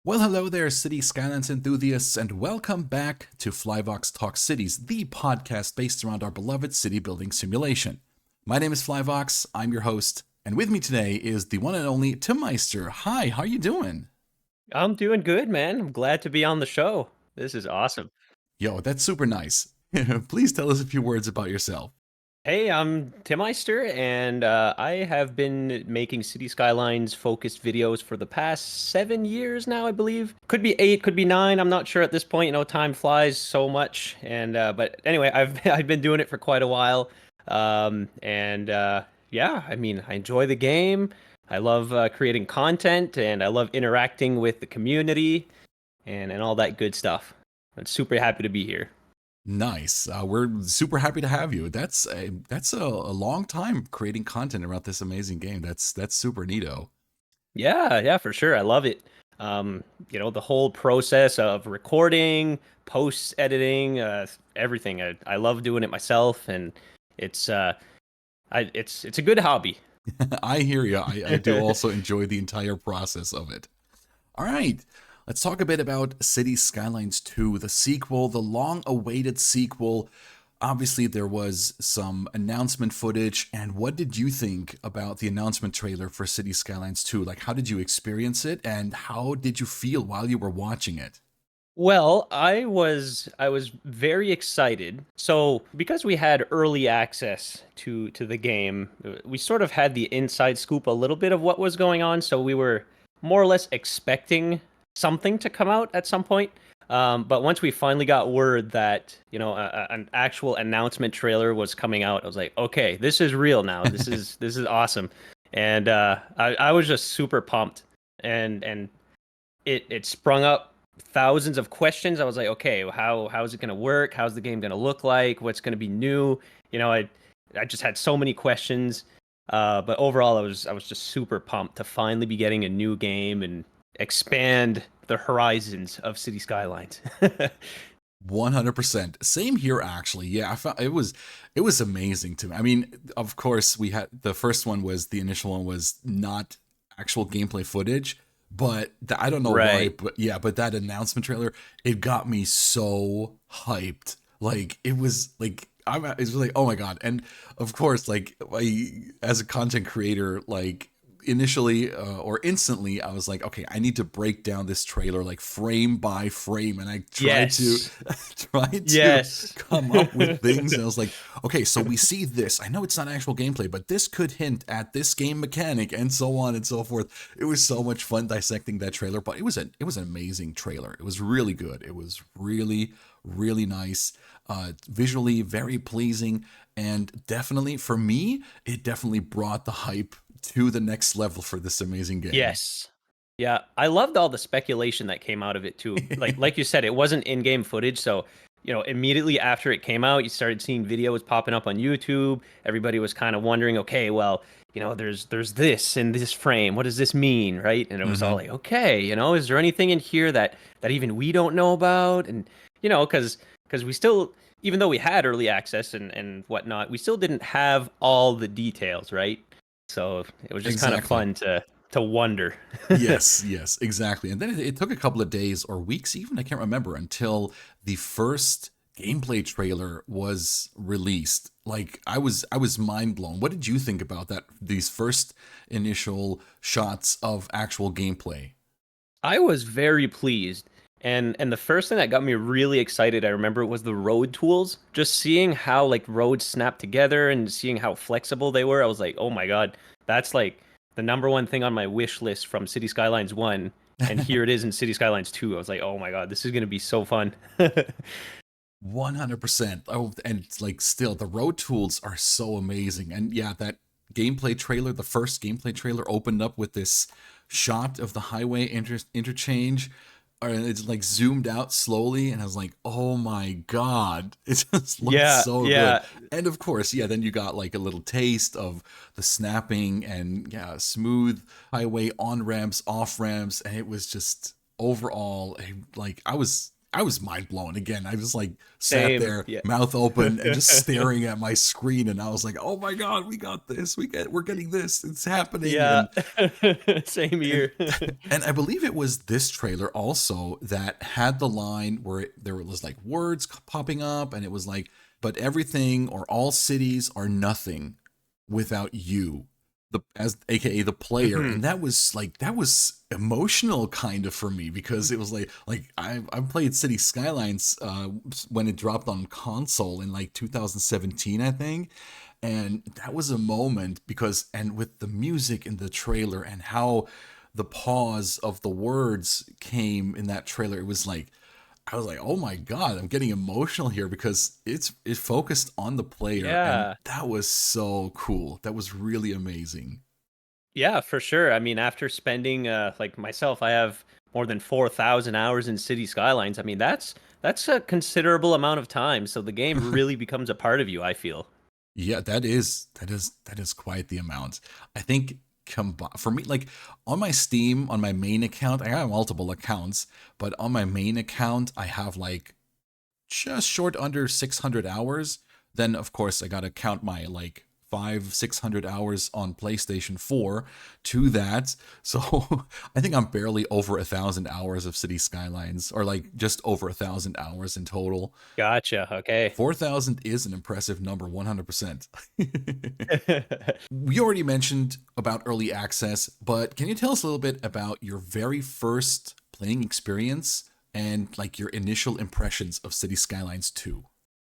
Well, hello there, City Skylines enthusiasts, and welcome back to Flyvox Talks Cities, the podcast based around our beloved city building simulation. My name is Flyvox, I'm your host, and with me today is the one and only Timeister. Hi, how you doing? I'm doing good, man. I'm glad to be on the show. This is awesome. Yo, that's super nice. Please tell us a few words about yourself. Hey, I'm Timeister, and I have been making City Skylines focused videos for the past 7 years now, I believe. Could be 8, could be 9. I'm not sure at this point. You know, time flies so much, and but anyway, I've I've been doing it for quite a while. And yeah, I mean, I enjoy the game. I love creating content, and I love interacting with the community, and all that good stuff. I'm super happy to be here. Nice. We're super happy to have you. That's a long time creating content around this amazing game. That's super neato. Yeah, yeah, for sure. I love it. You know, the whole process of recording, post editing, everything. I love doing it myself, and it's it's a good hobby. I hear you. I do also enjoy the entire process of it. All right, let's talk a bit about City Skylines 2, the sequel, the long awaited sequel. Obviously, there was some announcement footage. And what did you think about the announcement trailer for City Skylines 2? Like, how did you experience it? And how did you feel while you were watching it? Well, I was very excited. So, because we had early access to the game, we sort of had the inside scoop a little bit of what was going on, so we were more or less expecting something to come out at some point. But once we finally got word that, you know, an actual announcement trailer was coming out, I was like, okay, this is real now. This is awesome. And I was just super pumped. And it sprung up thousands of questions. I was like, okay, how is it going to work? How's the game going to look like? What's going to be new? You know, I just had so many questions. But overall, I was just super pumped to finally be getting a new game and expand the horizons of City Skylines. 100%. Same here, actually. Yeah, I found it was amazing to me. I mean, of course, we had the first one was the initial one was not actual gameplay footage, but I don't know why, Right. but yeah, but that announcement trailer, it got me so hyped. Like it was like it's like oh my god, and of course, like as a content creator, like initially or instantly I was like, okay, I need to break down this trailer like frame by frame, and I tried to Yes. tried to Yes. come up with things, and I was like, okay, so we see this. I know it's not actual gameplay, but this could hint at this game mechanic, and so on and so forth. It was so much fun dissecting that trailer, but it was an amazing trailer. It was really good. It was really nice, visually very pleasing, and definitely for me, it definitely brought the hype to the next level for this amazing game. Yes. Yeah, I loved all the speculation that came out of it too. Like you said, it wasn't in-game footage, so you know, immediately after it came out, you started seeing videos popping up on YouTube. Everybody was kind of wondering, okay, well, you know, there's this in this frame. What does this mean, right? And it was all Hmm. like, okay, you know, is there anything in here that even we don't know about? And you know, because we still, even though we had early access and whatnot, we still didn't have all the details, right? So it was just kind of Exactly. fun to wonder. Yes, exactly. And then it took a couple of days or weeks, even I can't remember, until the first gameplay trailer was released. Like I was mind blown. What did you think about that? These first initial shots of actual gameplay. I was very pleased. And the first thing that got me really excited, I remember, was the road tools. Just seeing how like roads snap together and seeing how flexible they were, I was like, "Oh my God, that's like the number one thing on my wish list from City Skylines 1." And here it is in City Skylines 2. I was like, "Oh my God, this is going to be so fun." 100%. Oh, and like still, the road tools are so amazing. And yeah, that gameplay trailer, the first gameplay trailer, opened up with this shot of the highway interchange, and it's like zoomed out slowly, and I was like, oh my god, it just looks Yeah, so good. yeah. And of course, yeah, then you got like a little taste of the snapping and yeah, smooth highway on ramps, off ramps, and it was just overall like I was I was mind blown again. I just like sat Same. there, Yeah. mouth open, and just staring at my screen, and I was like, "Oh my god, we got this! We're getting this! It's happening!" Yeah. Same And here. and I believe it was this trailer also that had the line where there was like words popping up, and it was like, "But everything or all cities are nothing without you." The as AKA the player, Hmm. and that was emotional kind of for me because it was like I played City Skylines when it dropped on console in like 2017, I think, and that was a moment because and with the music in the trailer and how the pause of the words came in that trailer, it was like I was like, oh my god, I'm getting emotional here because it focused on the player, and Yeah. that was so cool. That was really amazing. Yeah, for sure. I mean, after spending like myself, I have more than 4,000 hours in City Skylines. I mean, that's a considerable amount of time. So the game really becomes a part of you, I feel. Yeah, that is quite the amount. I think for me, like on my Steam, on my main account, I have multiple accounts, but on my main account, I have like just short under 600 hours. Then, of course, I got to count my like 600 hours on PlayStation 4 to that. So I think I'm barely over 1,000 hours of City Skylines, or like just over 1,000 hours in total. Gotcha. Okay. 4,000 is an impressive number, 100%. We already mentioned about early access, but can you tell us a little bit about your very first playing experience and like your initial impressions of City Skylines 2?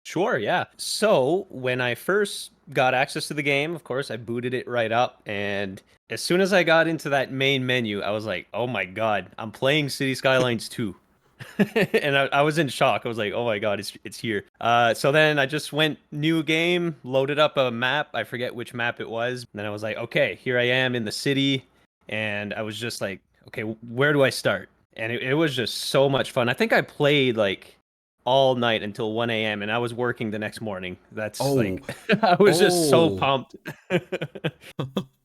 Sure, yeah. So when I first got access to the game, of course, I booted it right up, and as soon as I got into that main menu, I was like, "Oh my God, I'm playing City Skylines 2." And I was in shock. I was like, "Oh my God, it's here." So then I just went new game, loaded up a map. I forget which map it was. And then I was like, "Okay, here I am in the city," and I was just like, "Okay, where do I start?" And it was just so much fun. I think I played like all night until 1 a.m. and I was working the next morning. That's Oh, like I was just so oh, pumped.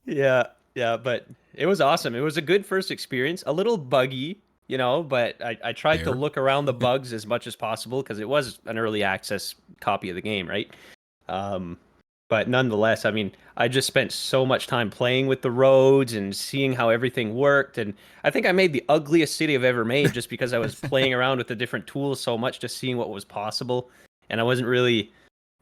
Yeah, yeah, but it was awesome. It was a good first experience. A little buggy, but I tried to fair. look around the bugs as much as possible because it was an early access copy of the game, right? Um, but nonetheless, I mean, I just spent so much time playing with the roads and seeing how everything worked. And I think I made the ugliest city I've ever made just because I was playing around with the different tools so much, just seeing what was possible. And I wasn't really,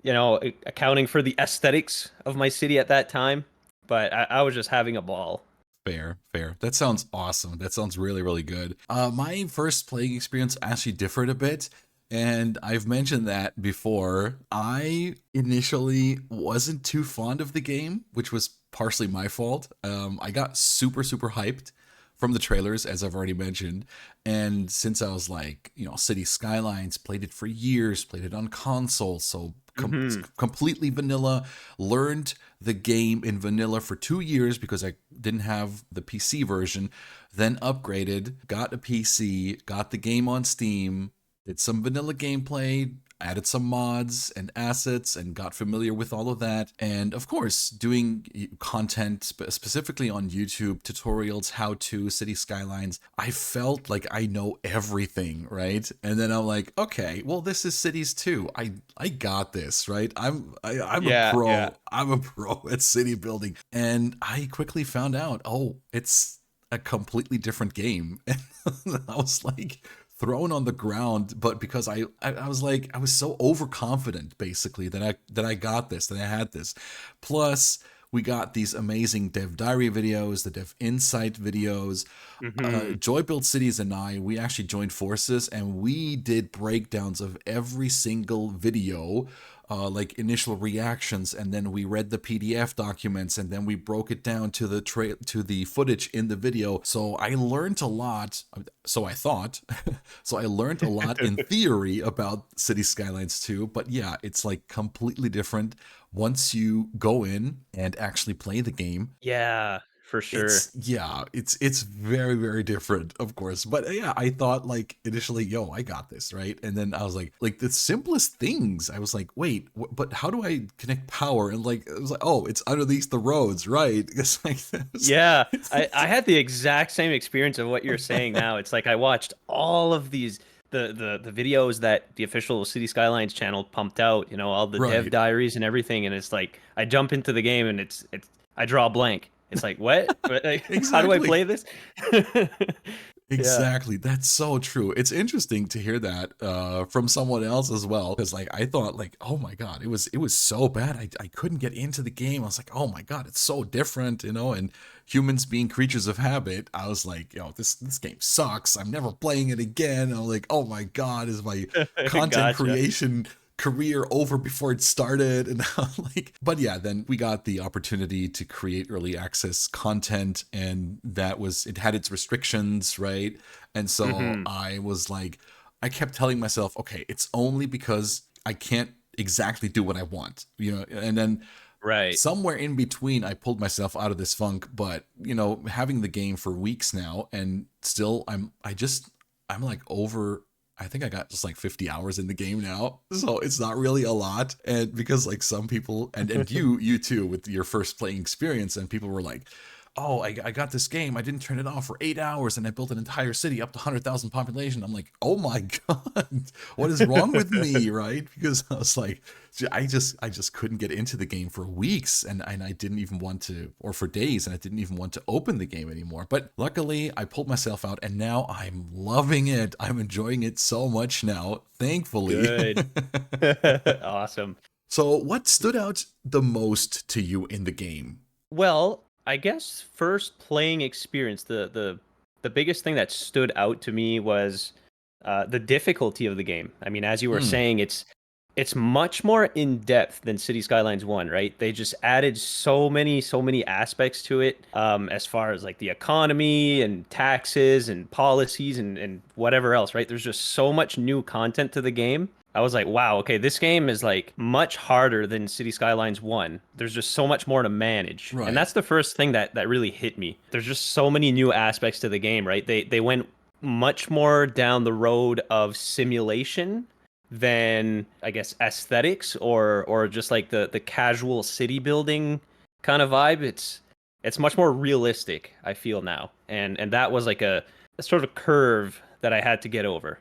accounting for the aesthetics of my city at that time. But I was just having a ball. Fair, fair. That sounds awesome. That sounds really, really good. My first playing experience actually differed a bit, and I've mentioned that before. I initially wasn't too fond of the game, which was partially my fault. I got super, super hyped from the trailers, as I've already mentioned, and since I was like, City Skylines, played it for years, played it on console, so it's Hmm. completely vanilla. Learned the game in vanilla for 2 years because I didn't have the PC version. Then upgraded, got a PC, got the game on Steam, did some vanilla gameplay, added some mods and assets, and got familiar with all of that. And of course, doing content specifically on YouTube, tutorials, how to City Skylines, I felt like I know everything, right? And then I'm like, okay, well, this is Cities too. I got this, right? I'm a Yeah, yeah. pro. I'm a pro at city building. And I quickly found out, oh, it's a completely different game. And I was like thrown on the ground, but because I was like I was so overconfident basically that I got this, that I had this. Plus we got these amazing dev diary videos, the dev insight videos. Hmm. Joy Build Cities and we actually joined forces and we did breakdowns of every single video, like initial reactions, and then we read the PDF documents, and then we broke it down to the footage in the video. So I learned a lot. So I thought. So I learned a lot in theory about City Skylines 2, but yeah, it's like completely different once you go in and actually play the game. Yeah, for sure. It's very, very different, of course, but yeah, I thought like initially, yo, I got this, right? And then I was like the simplest things, I was like, wait, but how do I connect power? And like it was like, oh, it's underneath the roads, right? It's like Yeah, I it's- I had the exact same experience of what you're saying now. It's like I watched all of these the videos that the official City Skylines channel pumped out, you know, all the dev Right. diaries and everything, and it's like I jump into the game and it's I draw a blank. It's like, what? Like, how do I Exactly. play this? Yeah. Exactly. That's so true. It's interesting to hear that from someone else as well. Because like I thought like, oh my God, it was so bad. I couldn't get into the game. I was like, oh my God, it's so different, you know, and humans being creatures of habit, I was like, yo, this game sucks. I'm never playing it again. And I'm like, oh my God, is my content Gotcha. creation career over before it started? And I'm like, but yeah, then we got the opportunity to create early access content, and that was, it had its restrictions, right? And so Hmm. I was like, I kept telling myself, okay, it's only because I can't exactly do what I want, you know. And then Right. somewhere in between I pulled myself out of this funk. But you know, having the game for weeks now, and still I'm like over, I think I got just like 50 hours in the game now. So it's not really a lot. And because like some people, and you too, with your first playing experience, and people were like, oh, I got this game, I didn't turn it off for 8 hours, and I built an entire city up to 100,000 population. I'm like, oh my God, what is wrong with me, right? Because I was like, I just couldn't get into the game for weeks, and I didn't even want to, or for days, and I didn't even want to open the game anymore. But luckily I pulled myself out, and now I'm loving it. I'm enjoying it so much now, thankfully. Good. Awesome. So what stood out the most to you in the game? Well, I guess first playing experience, the biggest thing that stood out to me was the difficulty of the game. I mean, as you were Hmm. saying, it's much more in depth than City Skylines 1, right? They just added so many aspects to it, as far as like the economy and taxes and policies and whatever else, right? There's just so much new content to the game. I was like, wow, okay, this game is like much harder than City Skylines 1. There's just so much more to manage. And Right. that's the first thing that really hit me. There's just so many new aspects to the game, right? They went much more down the road of simulation than I guess aesthetics or just like the casual city building kind of vibe. It's much more realistic, I feel now. And that was like a sort of curve that I had to get over,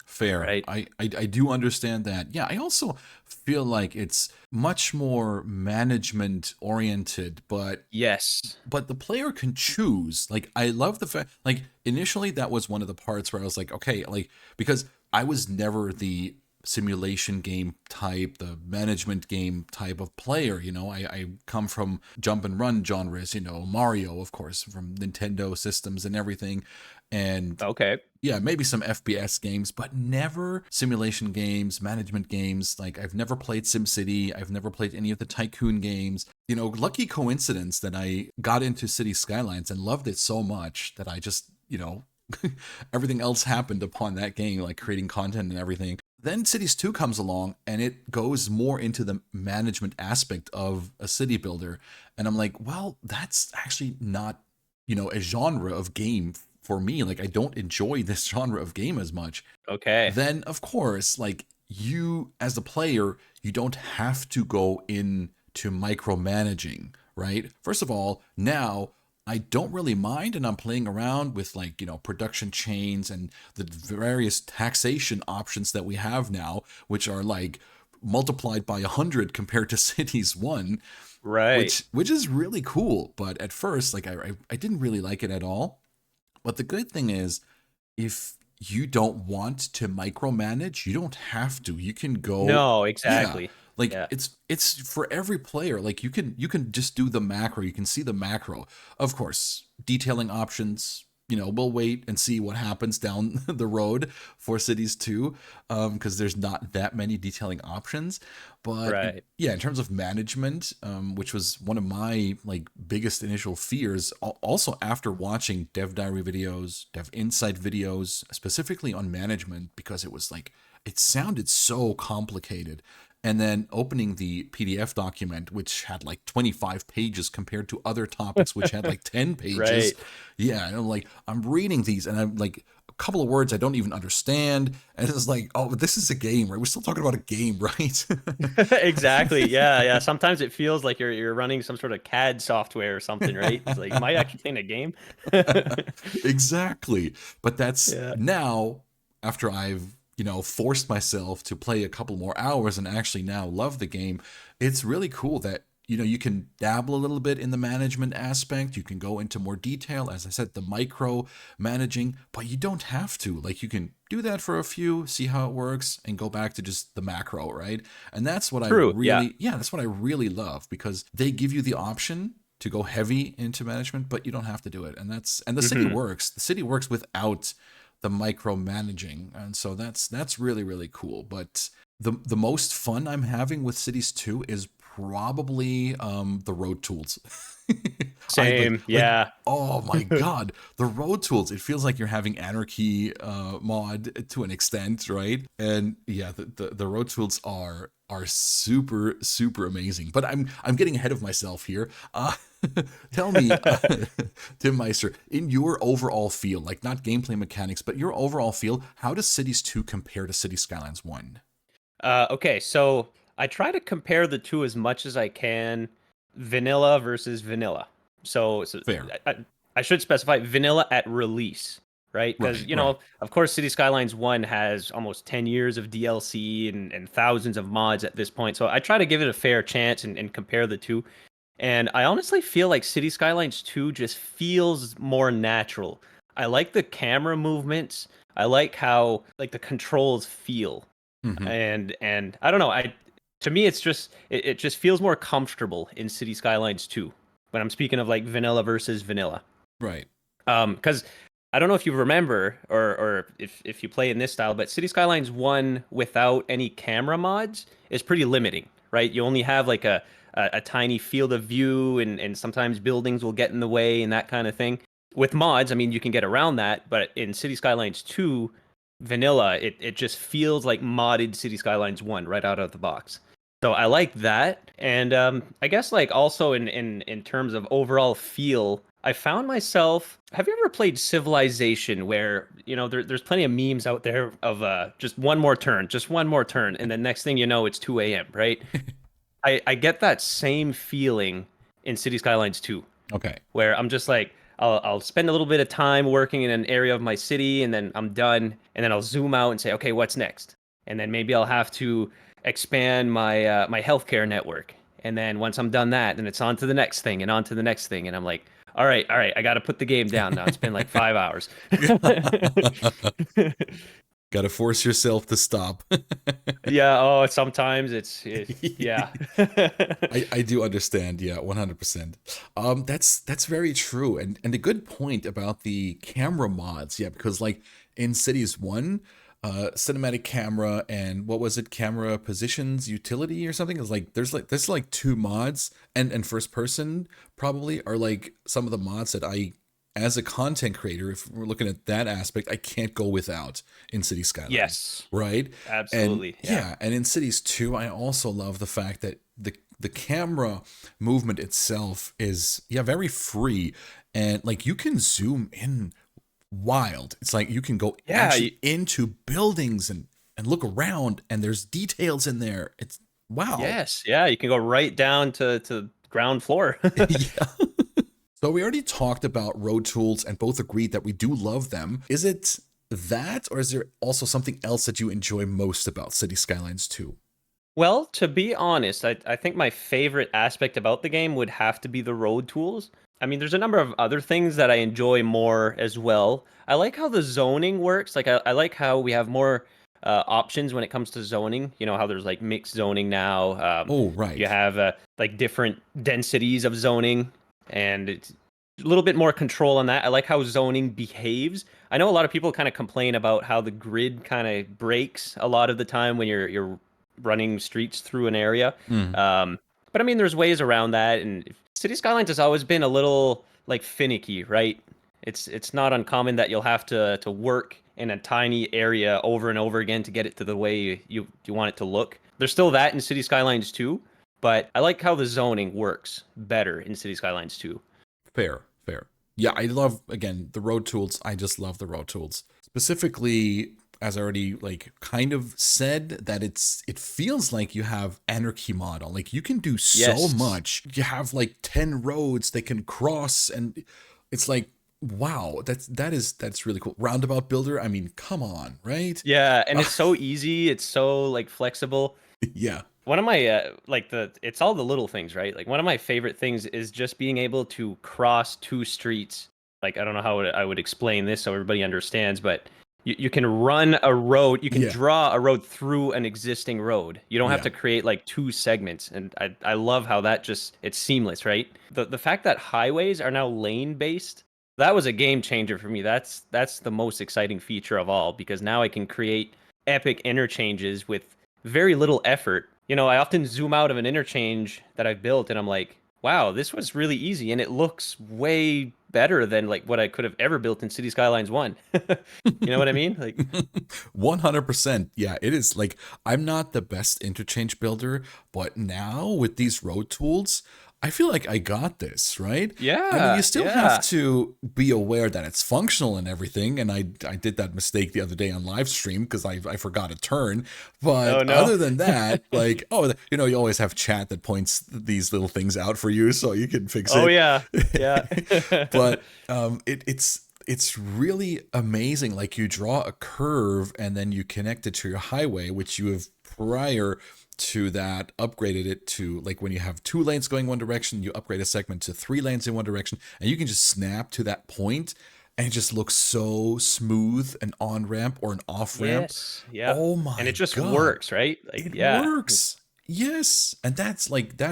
Fair. right? I do understand that. Yeah, I also feel like it's much more management oriented, Yes. but the player can choose. Like I love the fact, like initially that was one of the parts where I was like, okay, like because I was never the simulation game type, the management game type of player. You know, I come from jump and run genres, you know, Mario, of course, from Nintendo systems and everything. And Okay. yeah, maybe some FPS games, but never simulation games, management games. Like I've never played SimCity. I've never played any of the tycoon games. You know, lucky coincidence that I got into City Skylines and loved it so much that I just, you know, everything else happened upon that game, like creating content and everything. Then Cities 2 comes along and it goes more into the management aspect of a city builder. And I'm like, well, that's actually not, you know, a genre of game for me. Like I don't enjoy this genre of game as much. Okay. Then of course, like you as the player, you don't have to go into micromanaging, right? First of all, now I don't really mind, and I'm playing around with like, you know, production chains and the various taxation options that we have now, which are like multiplied by 100 compared to Cities 1, Right. which is really cool. But at first, like I didn't really like it at all. But the good thing is, if you don't want to micromanage, you don't have to. You can go, No, yeah, exactly. like Yeah. it's for every player. Like you can just do the macro. You can see the macro. Of course, detailing options. You know, we'll wait and see what happens down the road for Cities 2, because there's not that many detailing options. But Right. yeah, in terms of management, which was one of my like biggest initial fears, also after watching dev diary videos, dev insight videos, specifically on management, because it was like it sounded so complicated. And then opening the PDF document, which had like 25 pages compared to other topics, which had like 10 pages. Right. Yeah, and I'm like, I'm reading these, and I'm like, a couple of words I don't even understand, and it's like, oh, this is a game, right? We're still talking about a game, right? Exactly. Yeah, yeah. Sometimes it feels like you're running some sort of CAD software or something, right? It's like, am I actually playing a game? Exactly. But that's Yeah. now. after I've, forced myself to play a couple more hours and actually now love the game, it's really cool that, you can dabble a little bit in the management aspect. You can go into more detail, as I said, the micro managing, but you don't have to. Like, you can do that for a few, see how it works, and go back to just the macro, right? And that's what True. Yeah. that's what I really love, because they give you the option to go heavy into management, but you don't have to do it. And the city Hmm. works. The city works without the micromanaging, and so that's really really cool. But the most fun I'm having with Cities 2 is probably the road tools. I Same. like Yeah. oh my god, the road tools. It feels like you're having Anarchy mod to an extent, right? And yeah, the road tools are super super amazing. But I'm getting ahead of myself here. Tell me, Timmeister, in your overall feel, like not gameplay mechanics, but your overall feel, how does Cities 2 compare to City Skylines 1? Okay, so I try to compare the two as much as I can, vanilla versus vanilla. So Fair. I should specify vanilla at release, right? Because, Right, right. of course, City Skylines 1 has almost 10 years of DLC and thousands of mods at this point. So I try to give it a fair chance and compare the two. And I honestly feel like City Skylines 2 just feels more natural. I like the camera movements. I like how like the controls feel, Hmm. and I don't know. To me, it just feels more comfortable in City Skylines 2 when I'm speaking of like vanilla versus vanilla. Right. Because I don't know if you remember or if you play in this style, but City Skylines 1 without any camera mods is pretty limiting, right? You only have like a tiny field of view, and sometimes buildings will get in the way and that kind of thing. With mods, I mean, you can get around that, but in City Skylines 2 vanilla, it just feels like modded City Skylines 1 right out of the box. So I like that. And I guess like also in terms of overall feel, I found myself. Have you ever played Civilization, where there's plenty of memes out there of just one more turn, and then next thing you know, it's 2 a.m. Right? I get that same feeling in City Skylines 2, Okay. where I'm just like, I'll spend a little bit of time working in an area of my city, and then I'm done, and then I'll zoom out and say, okay, what's next? And then maybe I'll have to expand my healthcare network, and then once I'm done that, then it's on to the next thing and on to the next thing, and I'm like, all right, I got to put the game down now. It's been like 5 hours. Gotta force yourself to stop. Yeah. Oh, sometimes yeah. I do understand, yeah, 100%. That's very true. And a good point about the camera mods, yeah, because like in Cities 1, cinematic camera and what was it, camera positions utility or something, is like there's like two mods, and first person probably are like some of the mods that I, as a content creator, if we're looking at that aspect, I can't go without in City Skylines, Yes, right? And absolutely. Yeah. yeah, and in Cities 2, I also love the fact that the camera movement itself is, yeah, very free, and like you can zoom in wild. It's like you can go Yeah. actually into buildings and look around, and there's details in there. It's wow. Yes. Yeah. You can go right down to ground floor. Yeah. So we already talked about road tools and both agreed that we do love them. Is it that, or is there also something else that you enjoy most about City Skylines 2? Well, to be honest, I think my favorite aspect about the game would have to be the road tools. I mean, there's a number of other things that I enjoy more as well. I like how the zoning works. Like, I like how we have more options when it comes to zoning. You know, how there's like mixed zoning now. Oh, You right. have like different densities of zoning, and it's a little bit more control on that. I like how zoning behaves. I know a lot of people kind of complain about how the grid kind of breaks a lot of the time when you're running streets through an area. Mm, But I mean, there's ways around that, and City Skylines has always been a little like finicky, right? It's not uncommon that you'll have to work in a tiny area over and over again to get it to the way you want it to look. There's still that in City Skylines 2, but I like how the zoning works better in City Skylines 2. fair, fair. Yeah, I love, again, the road tools. I just love the road tools. Specifically, as I already like kind of said, that it feels like you have anarchy mod on. Like you can do so Yes. much. You have like 10 roads they can cross, and it's like Wow, that's really cool. Roundabout builder. I mean, come on, right? Yeah, and it's so easy. It's so like flexible. Yeah, One of my like the it's all the little things, right? Like one of my favorite things is just being able to cross two streets. Like I don't know how I would explain this so everybody understands, but you can run a road, you can yeah, draw a road through an existing road. You don't have yeah. to create like two segments, and I love how that just it's seamless, right? The fact that highways are now lane based, that was a game changer for me. That's the most exciting feature of all because now I can create epic interchanges with very little effort. You know, I often zoom out of an interchange that I've built and I'm like, wow, this was really easy and it looks way better than like what I could have ever built in City Skylines 1. You know what I mean? Like 100%. Yeah, it is like I'm not the best interchange builder, but now with these road tools, I feel like I got this, right? I mean, you yeah, still have yeah. to be aware that it's functional and everything. And I did that mistake the other day on live stream because I forgot a turn. Oh But no. other than that, like, oh, you know, you always have chat that points these little things out for you so you can fix Oh it. yeah. Yeah. But it's really amazing. Like you draw a curve and then you connect it to your highway, which you have prior to that upgraded it to like when you have 2 lanes going one direction, you upgrade a segment to 3 lanes in one direction, and you can just snap to that point and it just looks so smooth, an on ramp or an off ramp. Yes. Yep. Oh And it my just God. works, right? Like It yeah. works. Yes, and that's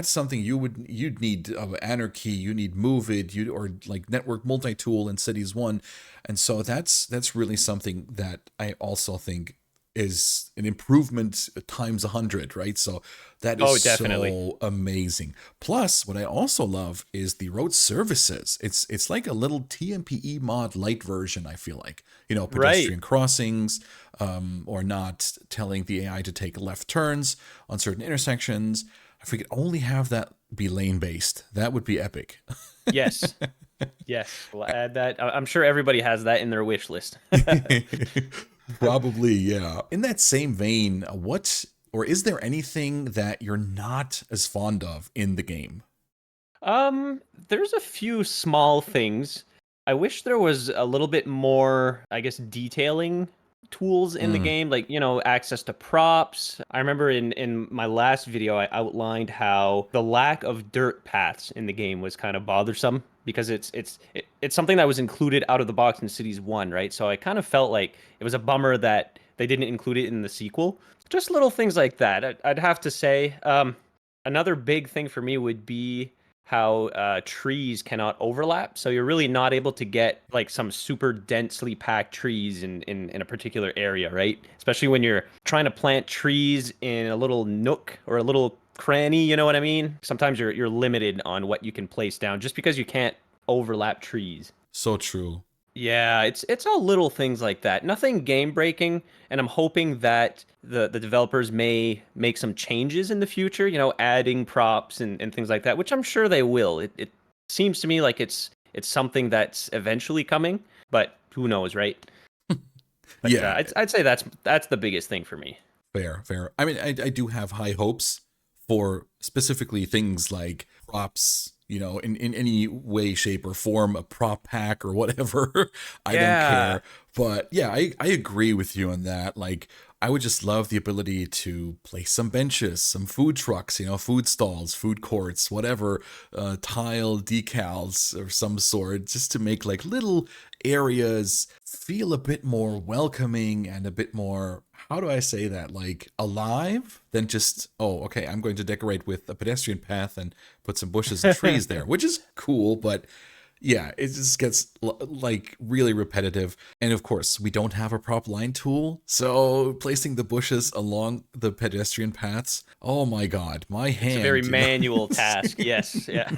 something you'd need anarchy, you need move it, you or like network multi-tool in Cities 1. And so that's really something that I also think is an improvement times 100, right? So that is Oh, definitely. so amazing. Plus, what I also love is the road services. It's like a little TMPE mod light version, I feel like. You know, Right. pedestrian crossings, or not telling the AI to take left turns on certain intersections. If we could only have that be lane based, that would be epic. Yes. Yes. We'll add that. I'm sure everybody has that in their wish list. Probably, yeah. In that same vein, what or is there anything that you're not as fond of in the game? There's a few small things. I wish there was a little bit more, I guess, detailing tools in the Mm, game, like, you know, access to props. I remember in my last video, I outlined how the lack of dirt paths in the game was kind of bothersome because it's something that was included out of the box in Cities 1, right? So I kind of felt like it was a bummer that they didn't include it in the sequel. Just little things like that. I'd have to say. Another big thing for me would be how trees cannot overlap. So you're really not able to get like some super densely packed trees in a particular area, right? Especially when you're trying to plant trees in a little nook or a little cranny, you know what I mean? Sometimes you're limited on what you can place down just because you can't overlap trees. so true. Yeah, it's all little things like that. Nothing game breaking, and I'm hoping that the developers may make some changes in the future, you know, adding props and things like that, which I'm sure they will. It seems to me like it's something that's eventually coming, but who knows, right? But Yeah, I'd say that's the biggest thing for me. fair, fair. I mean, I do have high hopes for specifically things like props, you know, in any way, shape, or form, a prop pack or whatever. I don't Yeah. care. But yeah, I agree with you on that. Like, I would just love the ability to place some benches, some food trucks, you know, food stalls, food courts, whatever, tile decals of some sort, just to make like little areas feel a bit more welcoming and a bit more, how do I say that, like alive than just, oh, okay, I'm going to decorate with a pedestrian path and put some bushes and trees there, which is cool, but yeah, it just gets like really repetitive. And of course, we don't have a prop line tool. So placing the bushes along the pedestrian paths, oh my God, my It's a very hand, you know? manual task. Yes. Yeah.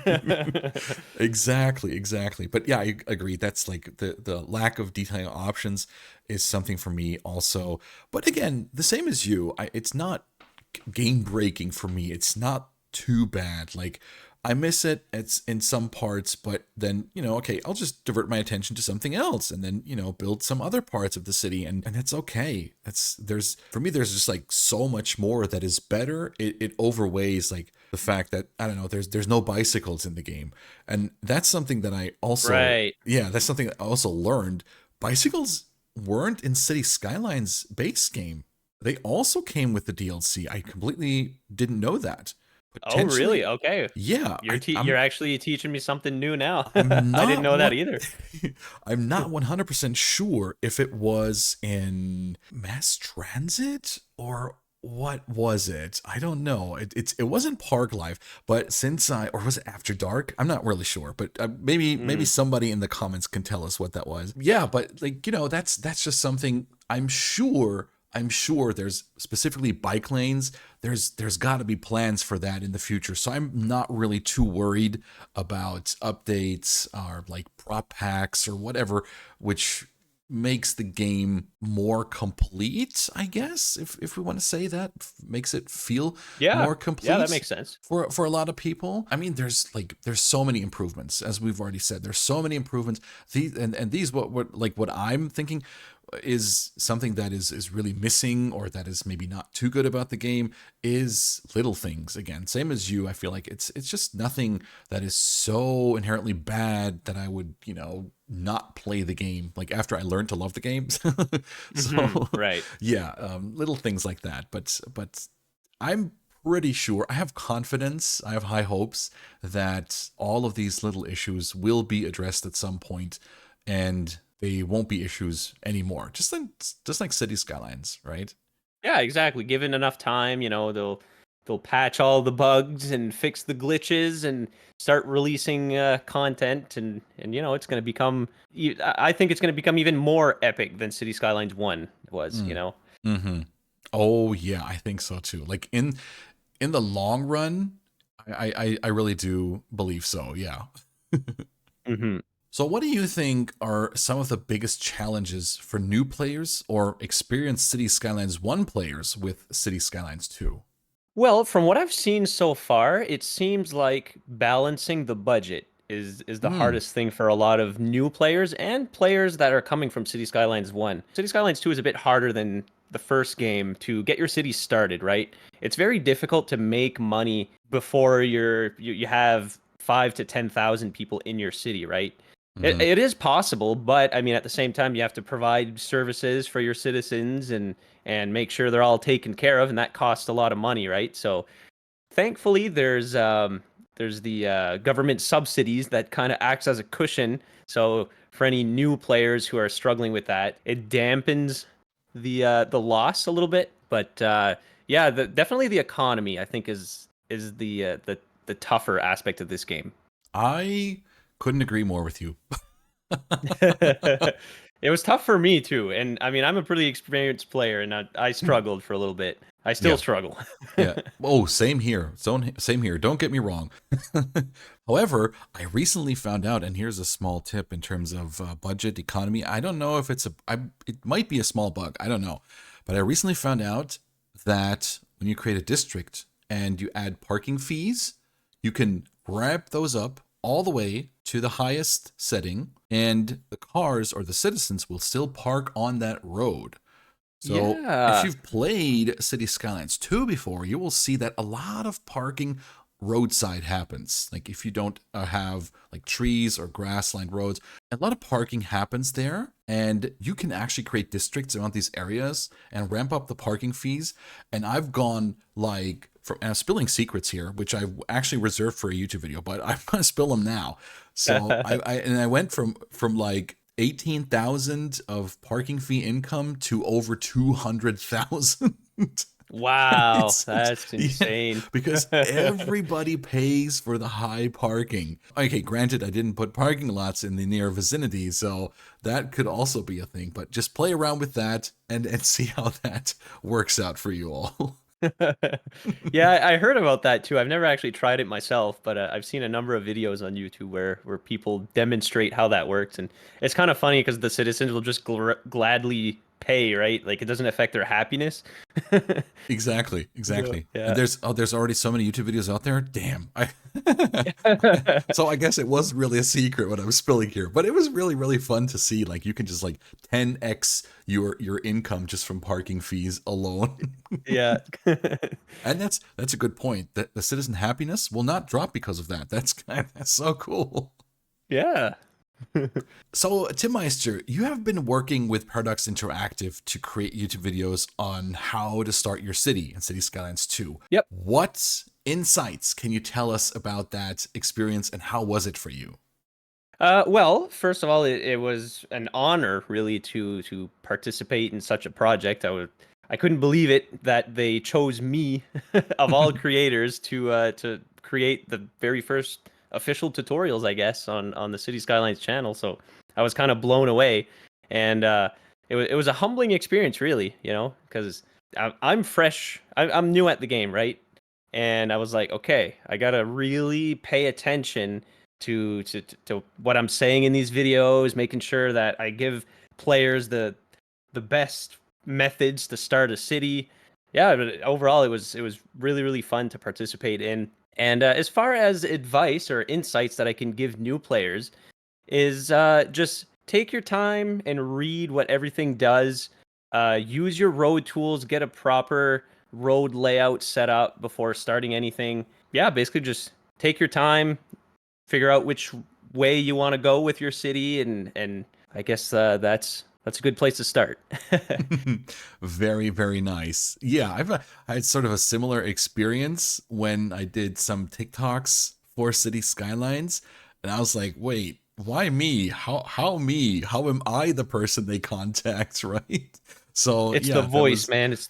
Exactly, exactly. But yeah, I agree. That's like the lack of detailing options is something for me also. But again, the same as you, it's not game breaking for me. It's not too bad. Like I miss it. It's in some parts, but then you know, okay, I'll just divert my attention to something else, and then you know, build some other parts of the city, and that's okay. That's there's for me, there's just like so much more that is better. It overweighs like The fact that I don't know, there's no bicycles in the game, and that's something that I also Right. yeah, that's something that I also learned. Bicycles weren't in City Skylines base game. They also came with the DLC. I completely didn't know that. Oh, really? Potentially, Okay. yeah. You're actually teaching me something new now. I'm I didn't not know that what either. I'm not 100% sure if it was in mass transit or what was it? I don't know. It wasn't Park Life, but since I or was it After Dark? I'm not really sure, but maybe Mm. somebody in the comments can tell us what that was. Yeah, but like that's just something I'm sure there's specifically bike lanes. There's got to be plans for that in the future. So I'm not really too worried about updates or like prop packs or whatever, which makes the game more complete, I guess, if we want to say that, makes it feel Yeah. more Yeah, that complete makes sense. for a lot of people. I mean, there's so many improvements, as we've already said. There's so many improvements. These and these what I'm thinking is something that is really missing or that is maybe not too good about the game is little things. Again, same as you, I feel like it's just nothing that is so inherently bad that I would not play the game like after I learned to love the games. So Right. yeah, little things like that, but I'm pretty sure, I have confidence, I have high hopes that all of these little issues will be addressed at some point, and they won't be issues anymore. Just like City Skylines, right? Yeah, exactly. Given enough time, they'll patch all the bugs and fix the glitches and start releasing content, and it's going to become. I think it's going to become even more epic than City Skylines One was. Mm. Mm-hmm. Oh yeah, I think so too. Like in the long run, I really do believe so. Yeah. Hmm. So, what do you think are some of the biggest challenges for new players or experienced City Skylines 1 players with City Skylines 2? Well, from what I've seen so far, it seems like balancing the budget is the Hmm. hardest thing for a lot of new players and players that are coming from City Skylines 1. City Skylines 2 is a bit harder than the first game to get your city started, right? It's very difficult to make money before you have 5 to 10,000 people in your city, right? It, Mm-hmm. it is possible, but I mean, at the same time, you have to provide services for your citizens and make sure they're all taken care of, and that costs a lot of money, right? So thankfully, there's the government subsidies that kind of acts as a cushion. So for any new players who are struggling with that, it dampens the loss a little bit. But yeah, definitely the economy I think is the tougher aspect of this game. I couldn't agree more with you. It was tough for me too, and I mean I'm a pretty experienced player, and I struggled for a little bit. I still Yeah. struggle. Yeah. Oh, same here. Same here. Don't get me wrong. However, I recently found out, and here's a small tip in terms of budget economy. I don't know if it might be a small bug. I don't know. But I recently found out that when you create a district and you add parking fees, you can ramp those up all the way to the highest setting, and the cars or the citizens will still park on that road. So if Yeah. you've played City Skylines 2 before, you will see that a lot of parking roadside happens. Like if you don't have like trees or grass lined roads, a lot of parking happens there. And you can actually create districts around these areas and ramp up the parking fees. And I've gone like, and I'm spilling secrets here, which I've actually reserved for a YouTube video, but I'm gonna spill them now. So I went from like 18,000 of parking fee income to over 200,000. Wow, It's that's yeah, insane. because everybody pays for the high parking. Okay, granted, I didn't put parking lots in the near vicinity, so that could also be a thing. But just play around with that and see how that works out for you all. Yeah, I heard about that too. I've never actually tried it myself, but I've seen a number of videos on YouTube where people demonstrate how that works, and it's kind of funny because the citizens will just gladly pay, right? Like it doesn't affect their happiness. Exactly, Yeah. exactly. And Yeah. there's already so many YouTube videos out there. Damn. So I guess it was really a secret what I was spilling here, but it was really really fun to see. Like you can just like 10x your income just from parking fees alone. Yeah. And that's a good point. That the citizen happiness will not drop because of that. That's so cool. Yeah. So, Timmeister, you have been working with Paradox Interactive to create YouTube videos on how to start your city in City Skylines 2. Yep. What insights can you tell us about that experience and how was it for you? Well, first of all, it was an honor really to participate in such a project. I couldn't believe it that they chose me of all creators to create the very first official tutorials, I guess, on the City Skylines channel. So I was kind of blown away, and it was a humbling experience, really, because I'm fresh, I'm new at the game, right? And I was like, okay, I gotta really pay attention to what I'm saying in these videos, making sure that I give players the best methods to start a city. Yeah, but overall it was really really fun to participate in. And as far as advice or insights that I can give new players is just take your time and read what everything does. Use your road tools, get a proper road layout set up before starting anything. Yeah, basically just take your time, figure out which way you want to go with your city, and I guess that's a good place to start. Very, very nice. Yeah, I had sort of a similar experience when I did some TikToks for City Skylines, and I was like, wait, why me? How me? How am I the person they contact, right? So It's the yeah, that voice, was. man. It's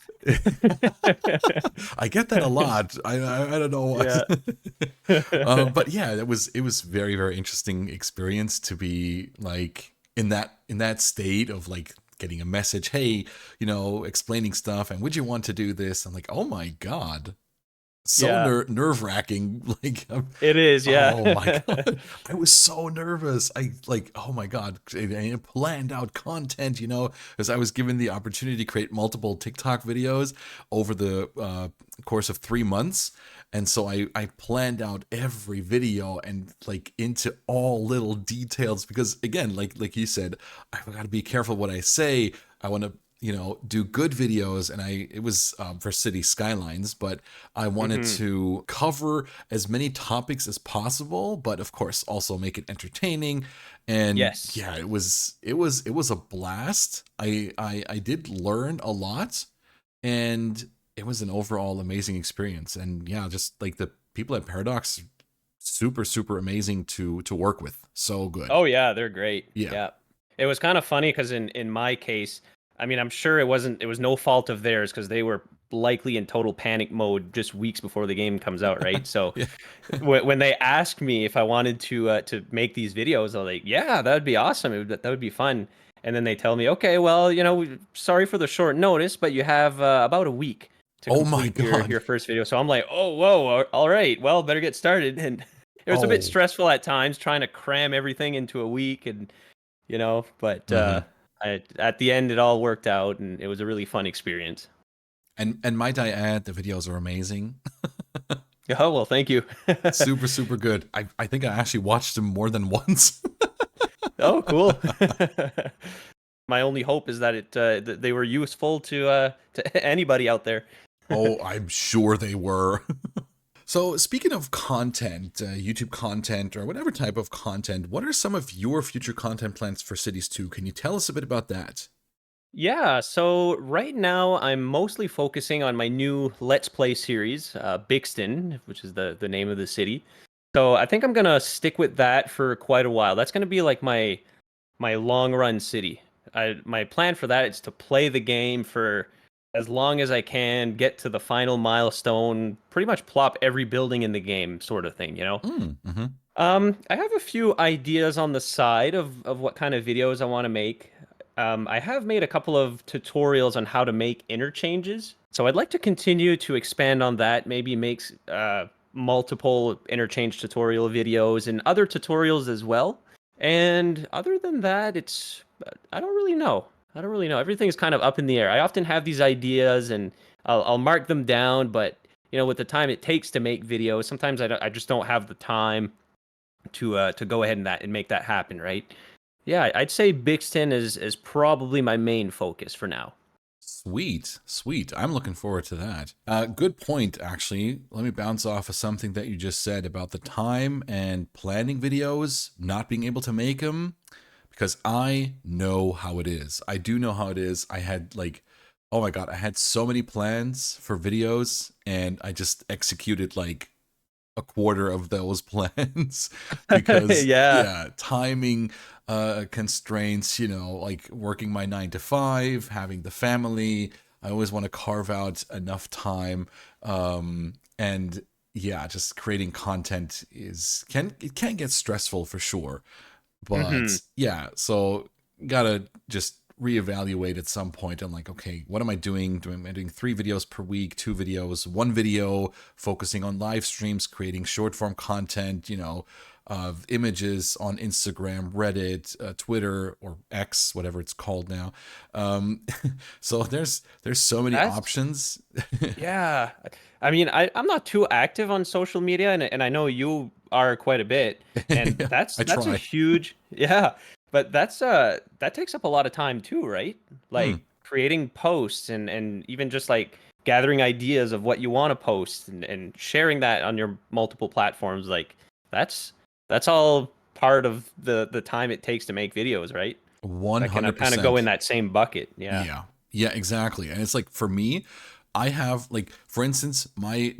I get that a lot. I don't know what. yeah. But yeah, it was very very interesting experience to be like in that state of like getting a message, hey, explaining stuff, and would you want to do this? I'm like, oh my god, so Yeah, nerve wracking. Like, it is. Yeah. oh my god, I was so nervous. I like, oh my god, I planned out content, as I was given the opportunity to create multiple TikTok videos over the course of 3 months. And so I planned out every video and like into all little details because again, like you said, I've got to be careful what I say. I want to do good videos, and it was for City Skylines, but I wanted hmm to cover as many topics as possible, but of course also make it entertaining. And Yes. yeah, it was a blast. I did learn a lot, and it was an overall amazing experience. And yeah, just like the people at Paradox, super super amazing to work with. So good. Oh yeah, they're great. Yeah. Yeah. It was kind of funny because in my case, I mean, I'm sure it was no fault of theirs because they were likely in total panic mode just weeks before the game comes out, right? So Yeah. when they asked me if I wanted to make these videos, I was like, yeah, that would be awesome. That would be fun. And then they tell me, okay, well, sorry for the short notice, but you have about a week to Oh my complete your god. your first video. So I'm like, oh, whoa, all right, well, better get started. And it was a bit Oh. stressful at times trying to cram everything into a week, and but Mhm. at the end it all worked out, and it was a really fun experience. And might I add, the videos are amazing. Oh well, thank you. Super, super good. I think I actually watched them more than once. Oh, cool. My only hope is that that they were useful to anybody out there. Oh, I'm sure they were. So, speaking of content, YouTube content, or whatever type of content, what are some of your future content plans for Cities 2? Can you tell us a bit about that? Yeah, so right now I'm mostly focusing on my new Let's Play series, Bixton, which is the name of the city. So I think I'm gonna stick with that for quite a while. That's gonna be like my long run city. My plan for that is to play the game for as long as I can, get to the final milestone, pretty much plop every building in the game, sort of thing. Mm-hmm. I have a few ideas on the side of what kind of videos I want to make. I have made a couple of tutorials on how to make interchanges, so I'd like to continue to expand on that. Maybe make multiple interchange tutorial videos and other tutorials as well. And other than that, I don't really know. I don't really know. Everything's kind of up in the air. I often have these ideas and I'll mark them down, but with the time it takes to make videos, sometimes I just don't have the time to go ahead and make that happen, right? Yeah, I'd say Bixton is probably my main focus for now. Sweet, sweet. I'm looking forward to that. Good point, actually. Let me bounce off of something that you just said about the time and planning videos, not being able to make them, because I know how it is. I do know how it is. I had like, oh my God, I had so many plans for videos and I just executed like a quarter of those plans because Yeah. yeah, timing constraints, like working my 9 to 5, having the family. I always want to carve out enough time, and yeah, just creating content it can get stressful for sure. Hmm. But yeah, so gotta just reevaluate at some point. I'm like, okay, what am I doing? Am I doing 3 videos per week, 2 videos, 1 video, focusing on live streams, creating short form content, of images on Instagram, Reddit, Twitter, or X, whatever it's called now. Um, so there's so many That's options. Yeah. I mean, I'm not too active on social media, and I know you are quite a bit, and Yeah, that's I that's a try. huge yeah, but that takes up a lot of time too, right? Hmm. Like creating posts and even just like gathering ideas of what you want to post and sharing that on your multiple platforms, like that's that's all part of the time it takes to make videos, right? That can kind of go in 100%. that same bucket. Yeah. Yeah. Yeah, exactly. And it's like for me, I have like for instance, my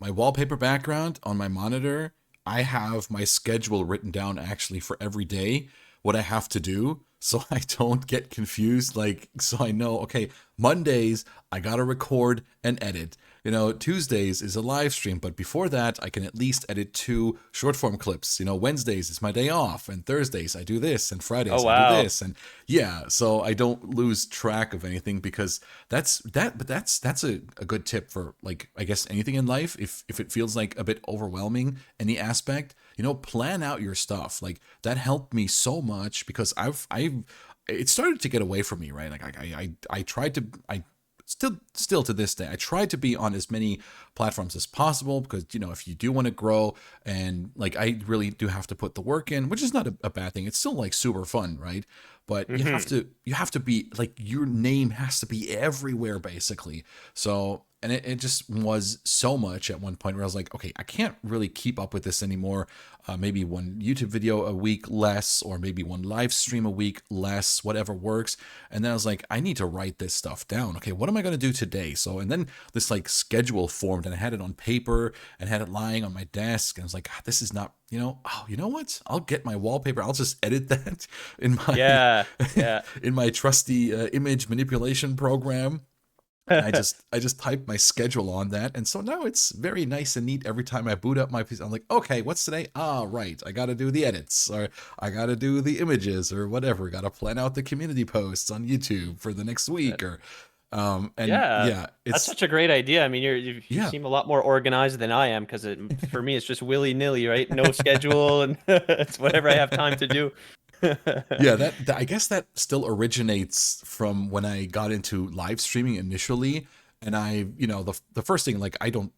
wallpaper background on my monitor, I have my schedule written down actually for every day what I have to do so I don't get confused like so I know okay, Mondays I got to record and edit. Tuesdays is a live stream, but before that, I can at least edit 2 short form clips. Wednesdays is my day off, and Thursdays I do this, and Oh Fridays I do wow. this, and yeah, so I don't lose track of anything because that's a good tip for like I guess anything in life. If it feels like a bit overwhelming, any aspect, plan out your stuff. Like that helped me so much because I've it started to get away from me, right? Like I tried to I still to this day I try to be on as many platforms as possible because if you do want to grow and like I really do have to put the work in, which is not a bad thing. It's still like super fun, right? But Hmm. you have to be like your name has to be everywhere basically. So and it just was so much at one point where I was like, okay, I can't really keep up with this anymore. Maybe one YouTube video a week less, or maybe one live stream a week less, whatever works. And then I was like, I need to write this stuff down. Okay, what am I going to do today? So, and then this like schedule formed, and I had it on paper and had it lying on my desk. And I was like, this is not, oh, you know what? I'll get my wallpaper. I'll just edit that in my Yeah. Yeah. in my trusty image manipulation program, and I just type my schedule on that, and so now it's very nice and neat. Every time I boot up my PC, I'm like, okay, what's today? Ah, right, I got to do the edits, or I got to do the images, or whatever. Got to plan out the community posts on YouTube for the next week, or and Yeah, yeah, that's it's such a great idea. I mean, you yeah. seem a lot more organized than I am because for me it's just willy nilly, right? No schedule and it's whatever I have time to do. Yeah, I guess that still originates from when I got into live streaming initially, and the first thing like I don't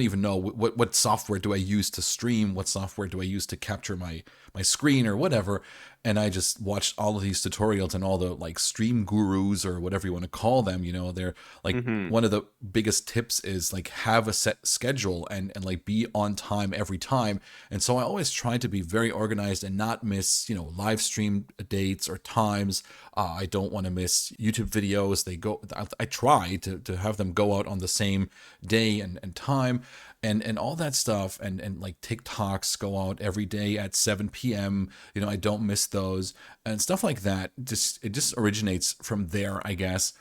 even know what software do I use to stream, what software do I use to capture my screen or whatever, and I just watched all of these tutorials and all the like stream gurus or whatever you want to call them. They're like Hmm. one of the biggest tips is like have a set schedule and like be on time every time. And so I always try to be very organized and not miss, live stream dates or times. I don't want to miss YouTube videos. I try to have them go out on the same day and time and all that stuff. And like TikToks go out every day at 7 p.m. I don't miss those and stuff like that. It just originates from there, I guess.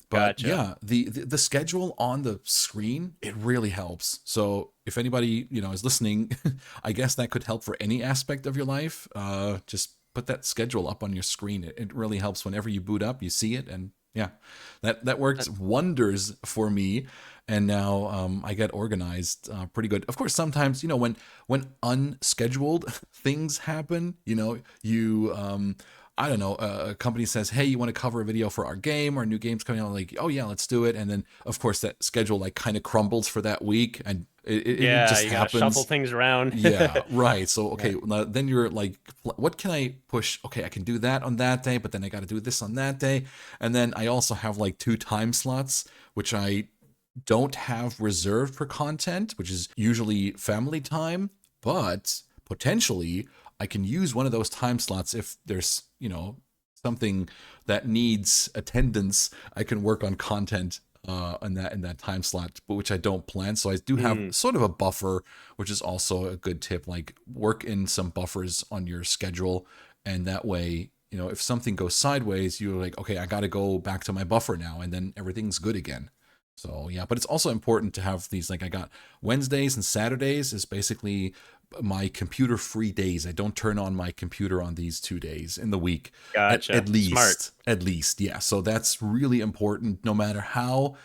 But Gotcha. yeah, the schedule on the screen, it really helps. So if anybody is listening, I guess that could help for any aspect of your life. Just put that schedule up on your screen. It really helps whenever you boot up, you see it, and yeah, that works wonders for me. And now I get organized pretty good. Of course, sometimes when unscheduled things happen, you I don't know, a company says, hey, you want to cover a video for our game, our new game's coming out, like, oh yeah, let's do it. And then of course that schedule like kind of crumbles for that week, and it Yeah, just you gotta shuffle happens. things around. Yeah, right. So Yeah. okay, now then you're like, what can I push? Okay, I can do that on that day, but then I got to do this on that day, and then I also have like 2 time slots, which I don't have reserved for content, which is usually family time, but potentially I can use one of those time slots if there's, something that needs attendance. I can work on content in that time slot, but which I don't plan. So I do have Mm, sort of a buffer, which is also a good tip. Like work in some buffers on your schedule, and that way, if something goes sideways, you're like, okay, I got to go back to my buffer now, and then everything's good again. So yeah, but it's also important to have these, like I got Wednesdays and Saturdays is basically my computer free days. I don't turn on my computer on these 2 days in the week. At gotcha. Smart. least, at least, yeah. So that's really important, no matter how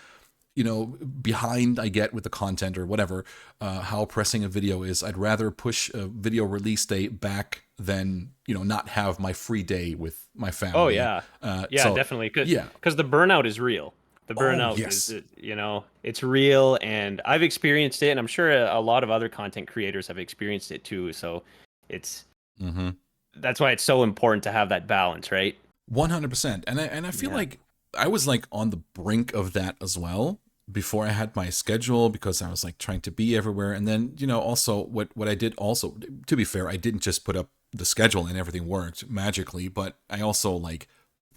behind I get with the content or whatever, how pressing a video is. I'd rather push a video release date back than not have my free day with my Oh family. yeah. Yeah, So definitely. yeah. Because the burnout is real. The Oh burnout is, yes. it's real, and I've experienced it, and I'm sure a lot of other content creators have experienced it too. So it's Mm-hmm. that's why it's so important to have that balance, right? 100%. And I feel Yeah. like I was like on the brink of that as well before I had my schedule, because I was like trying to be everywhere. And then, also what I did also, to be fair, I didn't just put up the schedule and everything worked magically, but I also like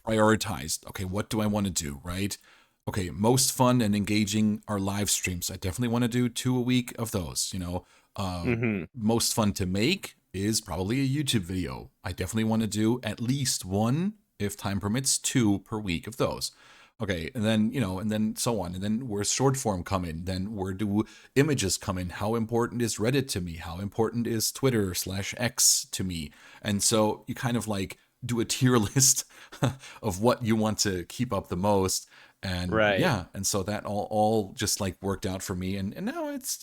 prioritized, okay, what do I want to do, right? Okay, most fun and engaging are live streams. I definitely want to do 2 a week of those. Mm-hmm. Most fun to make is probably a YouTube video. I definitely want to do at least one, if time permits, 2 per week of those. Okay, and then, and then so on. And then where short form come in, then where do images come in? How important is Reddit to me? How important is Twitter/X to me? And so you kind of like do a tier list of what you want to keep up the most. And Right. yeah, and so that all just like worked out for me. And now it's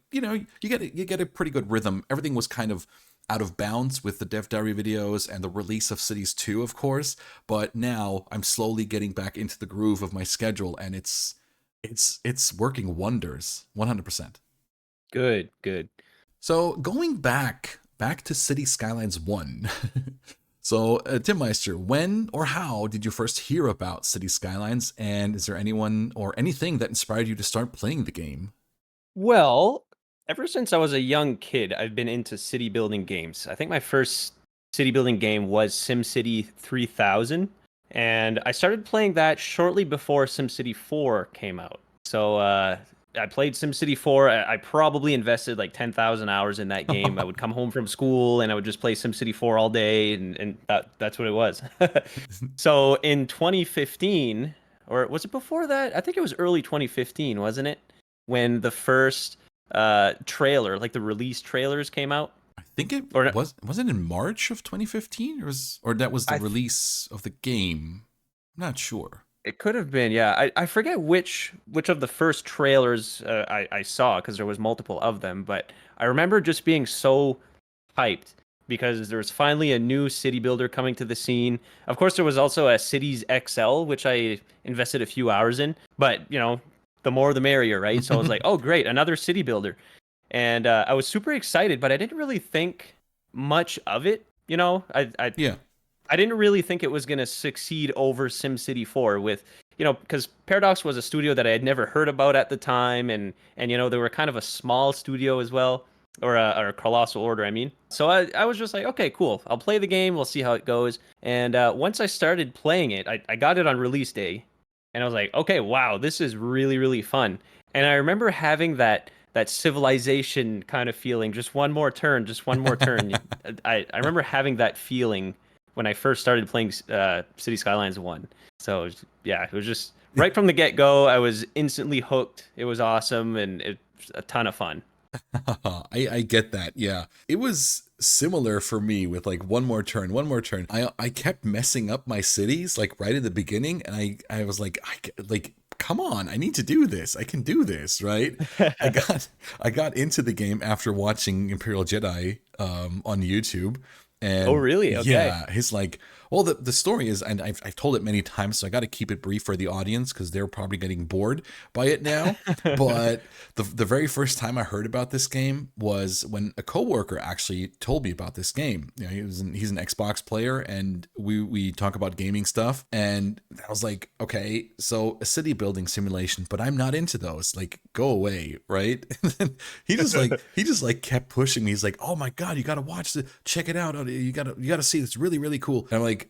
you get a pretty good rhythm. Everything was kind of out of bounds with the Dev Diary videos and the release of Cities 2, of course, but now I'm slowly getting back into the groove of my schedule, and it's working wonders. 100%. Good. Good. So going back to City Skylines 1. So, Timmeister, when or how did you first hear about City Skylines, and is there anyone or anything that inspired you to start playing the game? Well, ever since I was a young kid, I've been into city building games. I think my first city building game was SimCity 3000, and I started playing that shortly before SimCity 4 came out. So I played SimCity 4. I probably invested like 10,000 hours in that game. I would come home from school and I would just play SimCity 4 all day, and that's what it was. So in 2015, or was it before that? I think it was early 2015, wasn't it? When the first trailer, like the release trailers came out. I think it Or was it in March of 2015, or that was the I release of the game. I'm not sure. It could have been, yeah. I forget which of the first trailers I saw, because there was multiple of them, but I remember just being so hyped because there was finally a new city builder coming to the scene. Of course, there was also a Cities XL, which I invested a few hours in, but the more the merrier, right? So I was like, oh, great, another city builder. And I was super excited, but I didn't really think much of it. Yeah. I didn't really think it was going to succeed over SimCity 4 with, because Paradox was a studio that I had never heard about at the time, and they were kind of a small studio as well, or a Colossal Order, I mean. So I was just like, okay, cool. I'll play the game. We'll see how it goes. And once I started playing it, I got it on release day, and I was like, okay, wow, this is really, really fun. And I remember having that civilization kind of feeling, just one more turn, just one more turn. I remember having that feeling when I first started playing City Skylines 1. So yeah, it was just right from the get-go, I was instantly hooked. It was awesome, and it was a ton of fun. I get that. Yeah. It was similar for me with like one more turn, one more turn. I kept messing up my cities like right at the beginning, and I was like like come on, I need to do this. I can do this, right? I got I got into the game after watching Imperial Jedi on YouTube, Oh, and really? Okay. yeah, his like Well, the story is, and I've told it many times, so I got to keep it brief for the audience because they're probably getting bored by it now. But the very first time I heard about this game was when a coworker actually told me about this game. You know, he's an Xbox player, and we talk about gaming stuff, and I was like, okay, so a city building simulation, but I'm not into those. Like, go away, right? And then he just like kept pushing me. He's like, oh my god, you got to watch this, check it out. You gotta see, it's really really cool. And I'm like,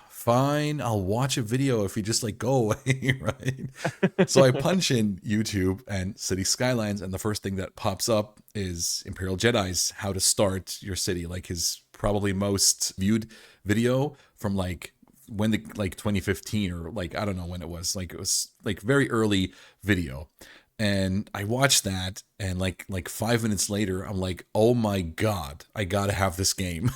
fine, I'll watch a video if you just like go away, right? So I punch in YouTube and City Skylines, and the first thing that pops up is Imperial Jedi's How to Start Your City, like his probably most viewed video from like when the like 2015 or like I don't know when it was like very early video. And I watched that, and like 5 minutes later, I'm like, oh my god, I gotta have this game.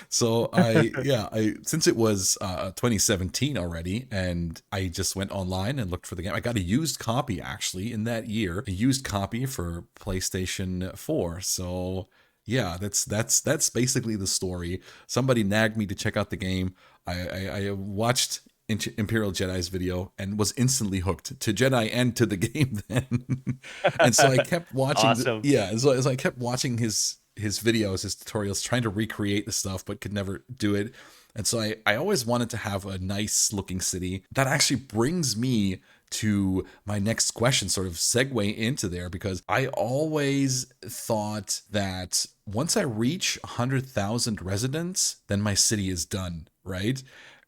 So I since it was 2017 already, and I just went online and looked for the game. I got a used copy actually in that year, a used copy for PlayStation 4. So yeah, that's basically the story. Somebody nagged me to check out the game. I watched Imperial Jedi's video and was instantly hooked to Jedi and to the game then. And so I kept watching Awesome. so I kept watching his videos, his tutorials, trying to recreate the stuff, but could never do it. And so I always wanted to have a nice looking city. That actually brings me to my next question, sort of segue into there, because I always thought that once I reach 100,000 residents, then my city is done, right?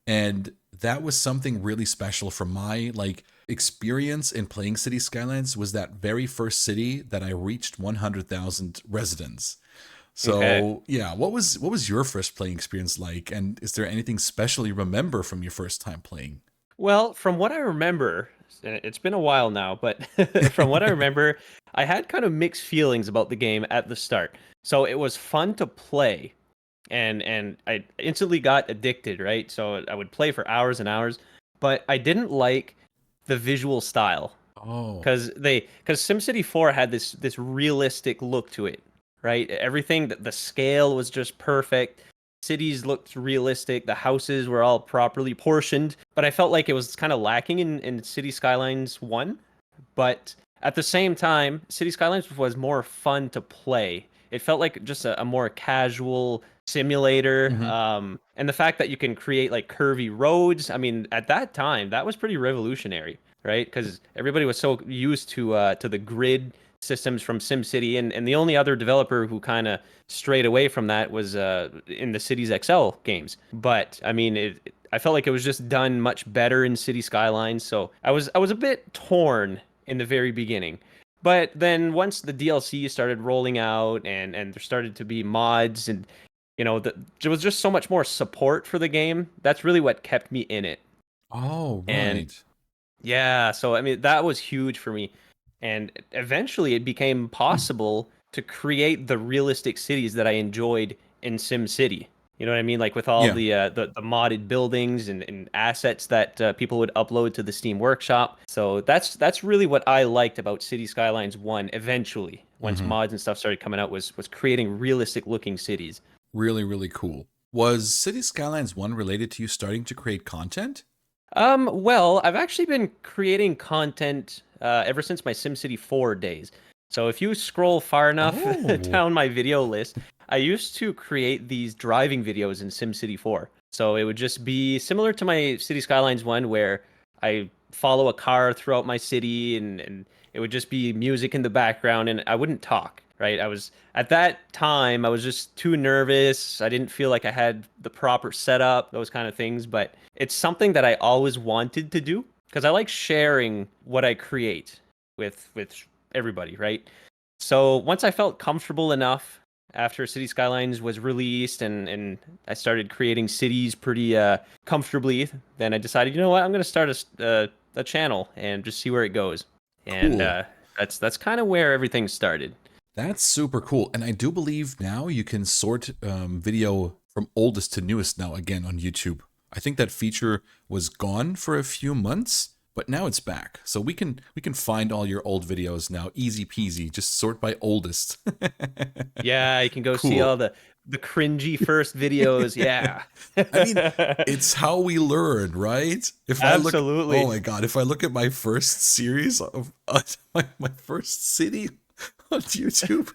And that was something really special from my like experience in playing City Skylines, was that very first city that I reached 100,000 residents. Okay. So yeah, what was your first playing experience like, and is there anything special you remember from your first time playing? Well, from what I remember, and it's been a while now, but from what I remember, I had kind of mixed feelings about the game at the start. So it was fun to play, and I instantly got addicted, right? So I would play for hours and hours, but I didn't like the visual style Oh. because SimCity 4 had this realistic look to it, right? Everything that the scale was just perfect. Cities looked realistic. The houses were all properly portioned, but I felt like it was kind of lacking in City Skylines 1. But at the same time, City Skylines was more fun to play. It felt like just a more casual simulator. Hmm. And the fact that you can create like curvy roads, I mean, at that time, that was pretty revolutionary, right? Because everybody was so used to the grid systems from SimCity, and the only other developer who kind of strayed away from that was in the Cities XL games. But I mean, I felt like it was just done much better in City Skylines, so I was a bit torn in the very beginning. But then once the DLC started rolling out, and there started to be mods, and there was just so much more support for the game. That's really what kept me in it. Oh, And right. yeah, so I mean that was huge for me. And eventually it became possible to create the realistic cities that I enjoyed in SimCity. You know what I mean? Like with all Yeah. the modded buildings and assets that people would upload to the Steam Workshop. So that's really what I liked about City Skylines 1 eventually, once Hmm. mods and stuff started coming out, was creating realistic looking cities. Really, really cool. Was City Skylines 1 related to you starting to create content? Well, I've actually been creating content ever since my SimCity 4 days. So if you scroll far enough Oh. down my video list, I used to create these driving videos in SimCity 4. So it would just be similar to my City Skylines one, where I follow a car throughout my city, and it would just be music in the background, and I wouldn't talk, right? I was at that time I was just too nervous. I didn't feel like I had the proper setup, those kind of things, but it's something that I always wanted to do because I like sharing what I create with everybody, right? So once I felt comfortable enough after City Skylines was released, and I started creating cities pretty comfortably, then I decided, you know what, I'm going to start a channel and just see where it goes. And Cool. that's kind of where everything started. That's super cool. And I do believe now you can sort video from oldest to newest now again on YouTube. I think that feature was gone for a few months, but now it's back. So we can find all your old videos now, easy peasy. Just sort by oldest. Yeah, you can go see Cool. all the the cringy first videos. Yeah. I mean, it's how we learn, right? If I look, oh Absolutely. my God, if I look at my first series of my first city on YouTube,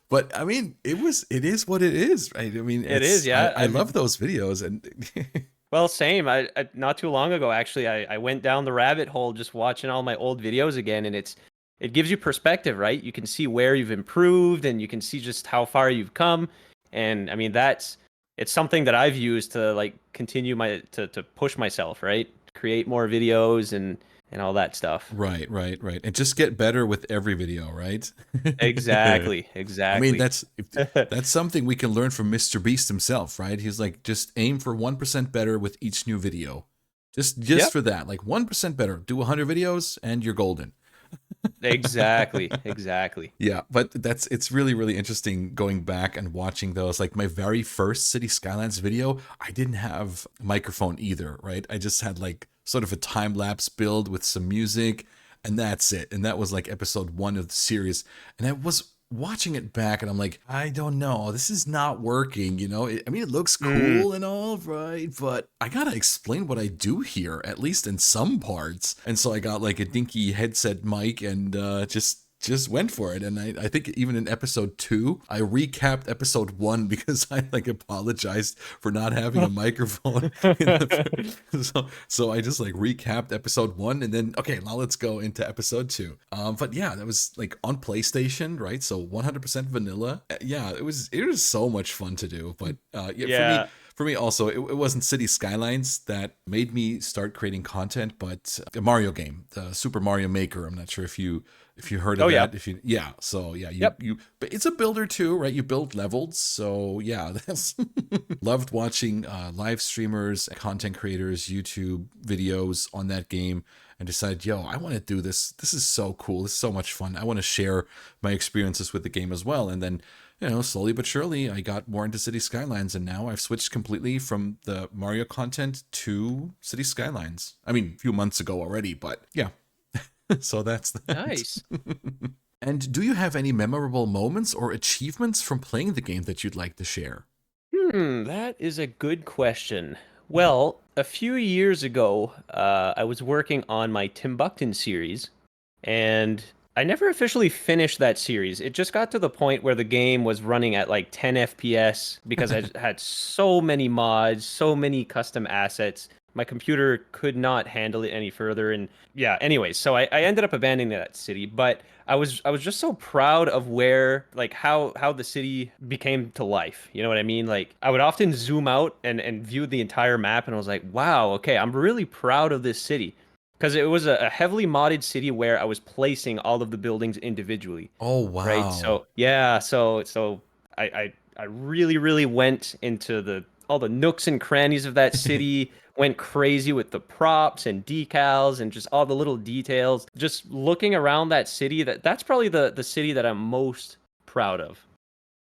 but I mean, it is what it is, right? I mean, It is, yeah. I love those videos, and Well, same. I not too long ago, actually, I went down the rabbit hole just watching all my old videos again, and it gives you perspective, right? You can see where you've improved, and you can see just how far you've come. And I mean, it's something that I've used to like continue to push myself, right? Create more videos and all that stuff. right, and just get better with every video, right? Exactly, I mean, exactly. that's something we can learn from Mr. Beast himself, right? He's like, just aim for 1% better with each new video. Just Yep, for that, like 1% better. Do 100 videos and you're golden. exactly, exactly. Yeah, but it's really really interesting going back and watching those. Like my very first City Skylines video, I didn't have a microphone either, right? I just had like sort of a time lapse build with some music, and that's it. And that was like episode 1 of the series. And I was watching it back, and I'm like, I don't know, this is not working. I mean, it looks Mm. cool and all, right? But I gotta explain what I do here, at least in some parts. And so I got like a dinky headset mic and just went for it. And I think even in episode 2 I recapped episode 1 because I like apologized for not having a microphone. So I just like recapped episode 1, and then okay, now let's go into episode 2. But yeah, that was like on PlayStation, right? So 100% vanilla. Yeah, it was so much fun to do. But yeah, Yeah. for me also, it wasn't City Skylines that made me start creating content, but a Mario game, the Super Mario Maker. I'm not sure if you heard of Oh yeah. that. If you Yeah, so yeah, Yep. but it's a builder too, right? You build levels. So yeah, that's loved watching live streamers, content creators, YouTube videos on that game, and decided, yo, I want to do this. This is so cool. This is so much fun. I want to share my experiences with the game as well. And then, slowly but surely, I got more into City Skylines, and now I've switched completely from the Mario content to City Skylines. I mean, a few months ago already, but yeah. So that's that. Nice. And do you have any memorable moments or achievements from playing the game that you'd like to share? That is a good question. Well, a few years ago, I was working on my Timbuktu series, and I never officially finished that series. It just got to the point where the game was running at like 10 FPS because I had so many mods, so many custom assets. My computer could not handle it any further. And yeah, anyways, so I ended up abandoning that city. But I was just so proud of where like how the city became to life. You know what I mean? Like I would often zoom out and view the entire map, and I was like, wow, okay, I'm really proud of this city because it was a heavily modded city where I was placing all of the buildings individually, Oh, right? wow. So yeah, so I really really went into the all the nooks and crannies of that city, went crazy with the props and decals and just all the little details. Just looking around that city, that's probably the city that I'm most proud of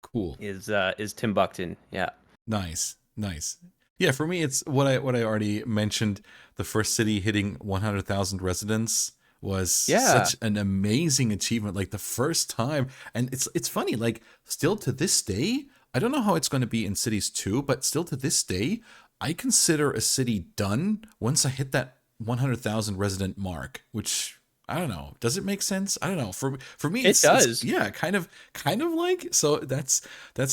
Cool. is Timbuktu. Yeah. Nice. Nice. Yeah, for me it's what I already mentioned. The first city hitting 100,000 residents was Yeah. such an amazing achievement, like the first time. And it's funny, like still to this day, I don't know how it's going to be in cities too, but still to this day, I consider a city done once I hit that 100,000 resident mark, which I don't know. Does it make sense? I don't know. For me, It it's does. yeah, kind of like so. That's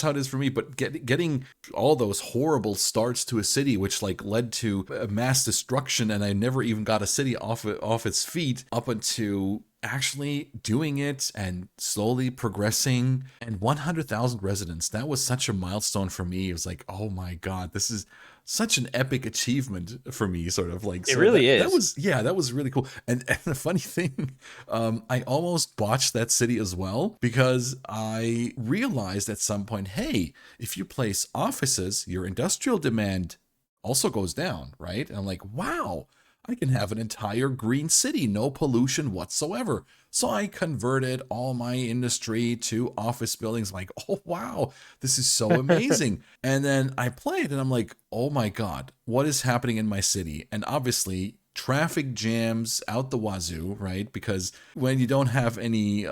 how it is for me. But getting all those horrible starts to a city, which like led to a mass destruction, and I never even got a city off its feet up until actually doing it and slowly progressing, and 100,000 residents. That was such a milestone for me. It was like, oh my god, this is such an epic achievement for me, sort of like. It So really that is. was, yeah, that was really cool. And the funny thing, I almost botched that city as well because I realized at some point, hey, if you place offices, your industrial demand also goes down, right? And I'm like, wow, I can have an entire green city, no pollution whatsoever. So I converted all my industry to office buildings. I'm like, oh wow, this is so amazing. And then I played and I'm like, oh my God, what is happening in my city? And obviously, traffic jams out the wazoo, right? Because when you don't have any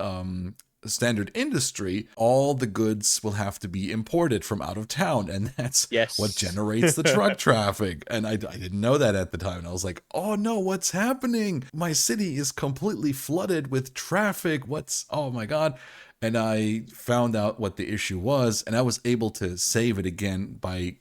standard industry, all the goods will have to be imported from out of town, and that's what Yes. generates the truck traffic. And I didn't know that at the time, and I was like, oh no, what's happening? My city is completely flooded with traffic. Oh my god. And I found out what the issue was, and I was able to save it again by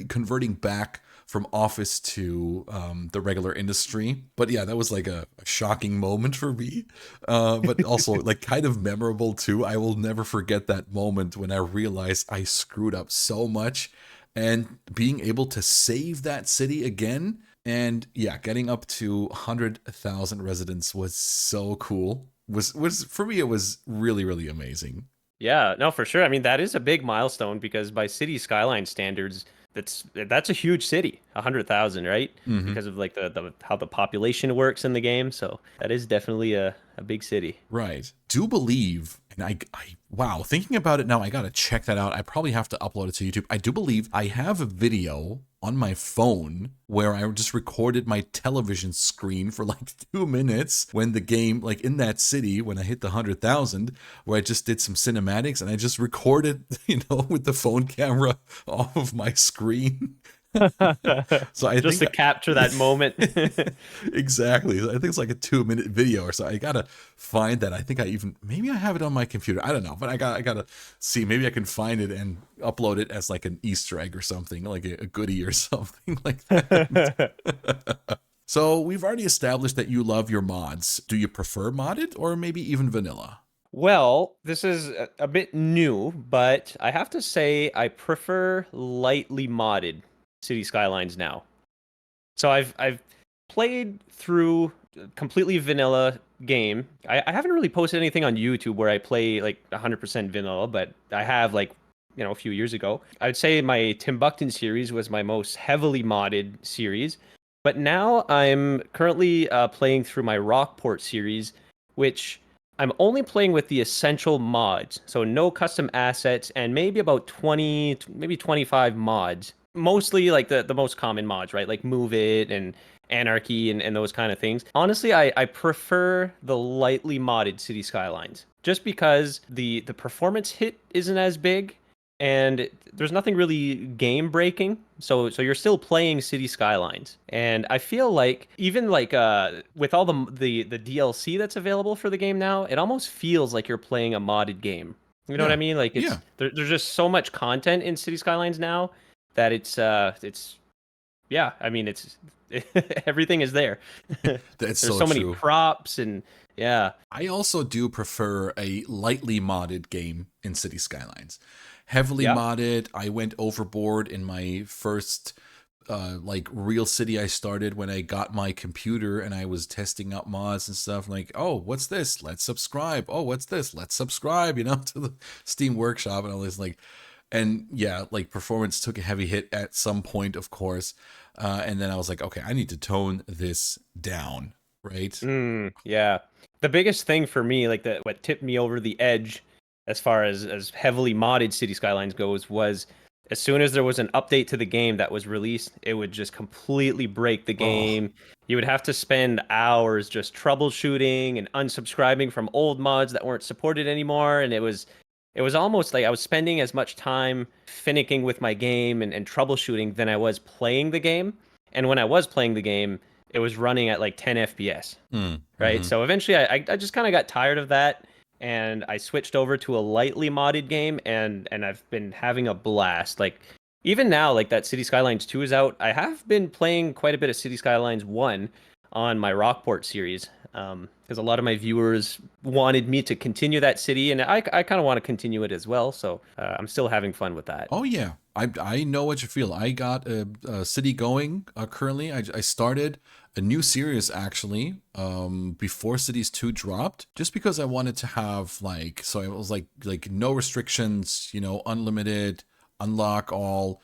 converting back from office to the regular industry. But yeah, that was like a shocking moment for me, but also like kind of memorable too. I will never forget that moment when I realized I screwed up so much, and being able to save that city again. And yeah, getting up to 100,000 residents was so cool. Was for me, it was really, really amazing. Yeah, no, for sure. I mean, that is a big milestone because by city skyline standards, that's a huge city, 100,000, right? Hmm. Because of like the how the population works in the game. So that is definitely a big city. Right. Do believe, and wow, thinking about it now, I gotta check that out. I probably have to upload it to YouTube. I do believe I have a video on my phone where I just recorded my television screen for like 2 minutes when the game, like in that city, when I hit the 100,000, where I just did some cinematics and I just recorded, with the phone camera off of my screen. So I Just think to capture that moment. exactly. I think it's like a 2 minute video or so. I gotta find that. I think maybe I have it on my computer. I don't know, but I gotta see. Maybe I can find it and upload it as like an Easter egg or something, like a goodie or something like that. So we've already established that you love your mods. Do you prefer modded or maybe even vanilla? Well, this is a bit new, but I have to say I prefer lightly modded City Skylines now. So I've played through a completely vanilla game. I haven't really posted anything on YouTube where I play like 100% vanilla, but I have like, a few years ago. I would say my Timbuktu series was my most heavily modded series. But now I'm currently playing through my Rockport series, which I'm only playing with the essential mods. So no custom assets and maybe about 20, maybe 25 mods. Mostly like the most common mods, right? Like Move It and Anarchy and those kind of things. Honestly, I prefer the lightly modded City Skylines just because the performance hit isn't as big and there's nothing really game breaking. So you're still playing City Skylines. And I feel like even like with all the DLC that's available for the game now, it almost feels like you're playing a modded game. You know what I Yeah. mean? Like Yeah. there's just so much content in City Skylines now that it's yeah, I mean it's everything is there. That's There's so so many true. props and yeah. I also do prefer a lightly modded game in City Skylines. Heavily Yeah. modded, I went overboard in my first like real city I started when I got my computer and I was testing out mods and stuff like, oh, what's this? Let's subscribe. Oh, what's this? Let's subscribe, to the Steam Workshop and all this like, and yeah, like performance took a heavy hit at some point, of course. And then I was like, okay, I need to tone this down, right? Yeah. The biggest thing for me, like what tipped me over the edge as far as heavily modded City Skylines goes was as soon as there was an update to the game that was released, it would just completely break the Oh, game. You would have to spend hours just troubleshooting and unsubscribing from old mods that weren't supported anymore, and it was almost like I was spending as much time finicking with my game and troubleshooting than I was playing the game. And when I was playing the game, it was running at like 10 FPS, right? mm-hmm. So eventually I just kind of got tired of that and I switched over to a lightly modded game and I've been having a blast. Like even now, like that City Skylines 2 is out. I have been playing quite a bit of City Skylines 1 on my Rockport series. Because a lot of my viewers wanted me to continue that city, and I kind of want to continue it as well. So I'm still having fun with that. Oh yeah, I know what you feel. I got a city going currently. I started a new series actually before Cities 2 dropped, just because I wanted to have like, so it was like no restrictions, unlimited, unlock all,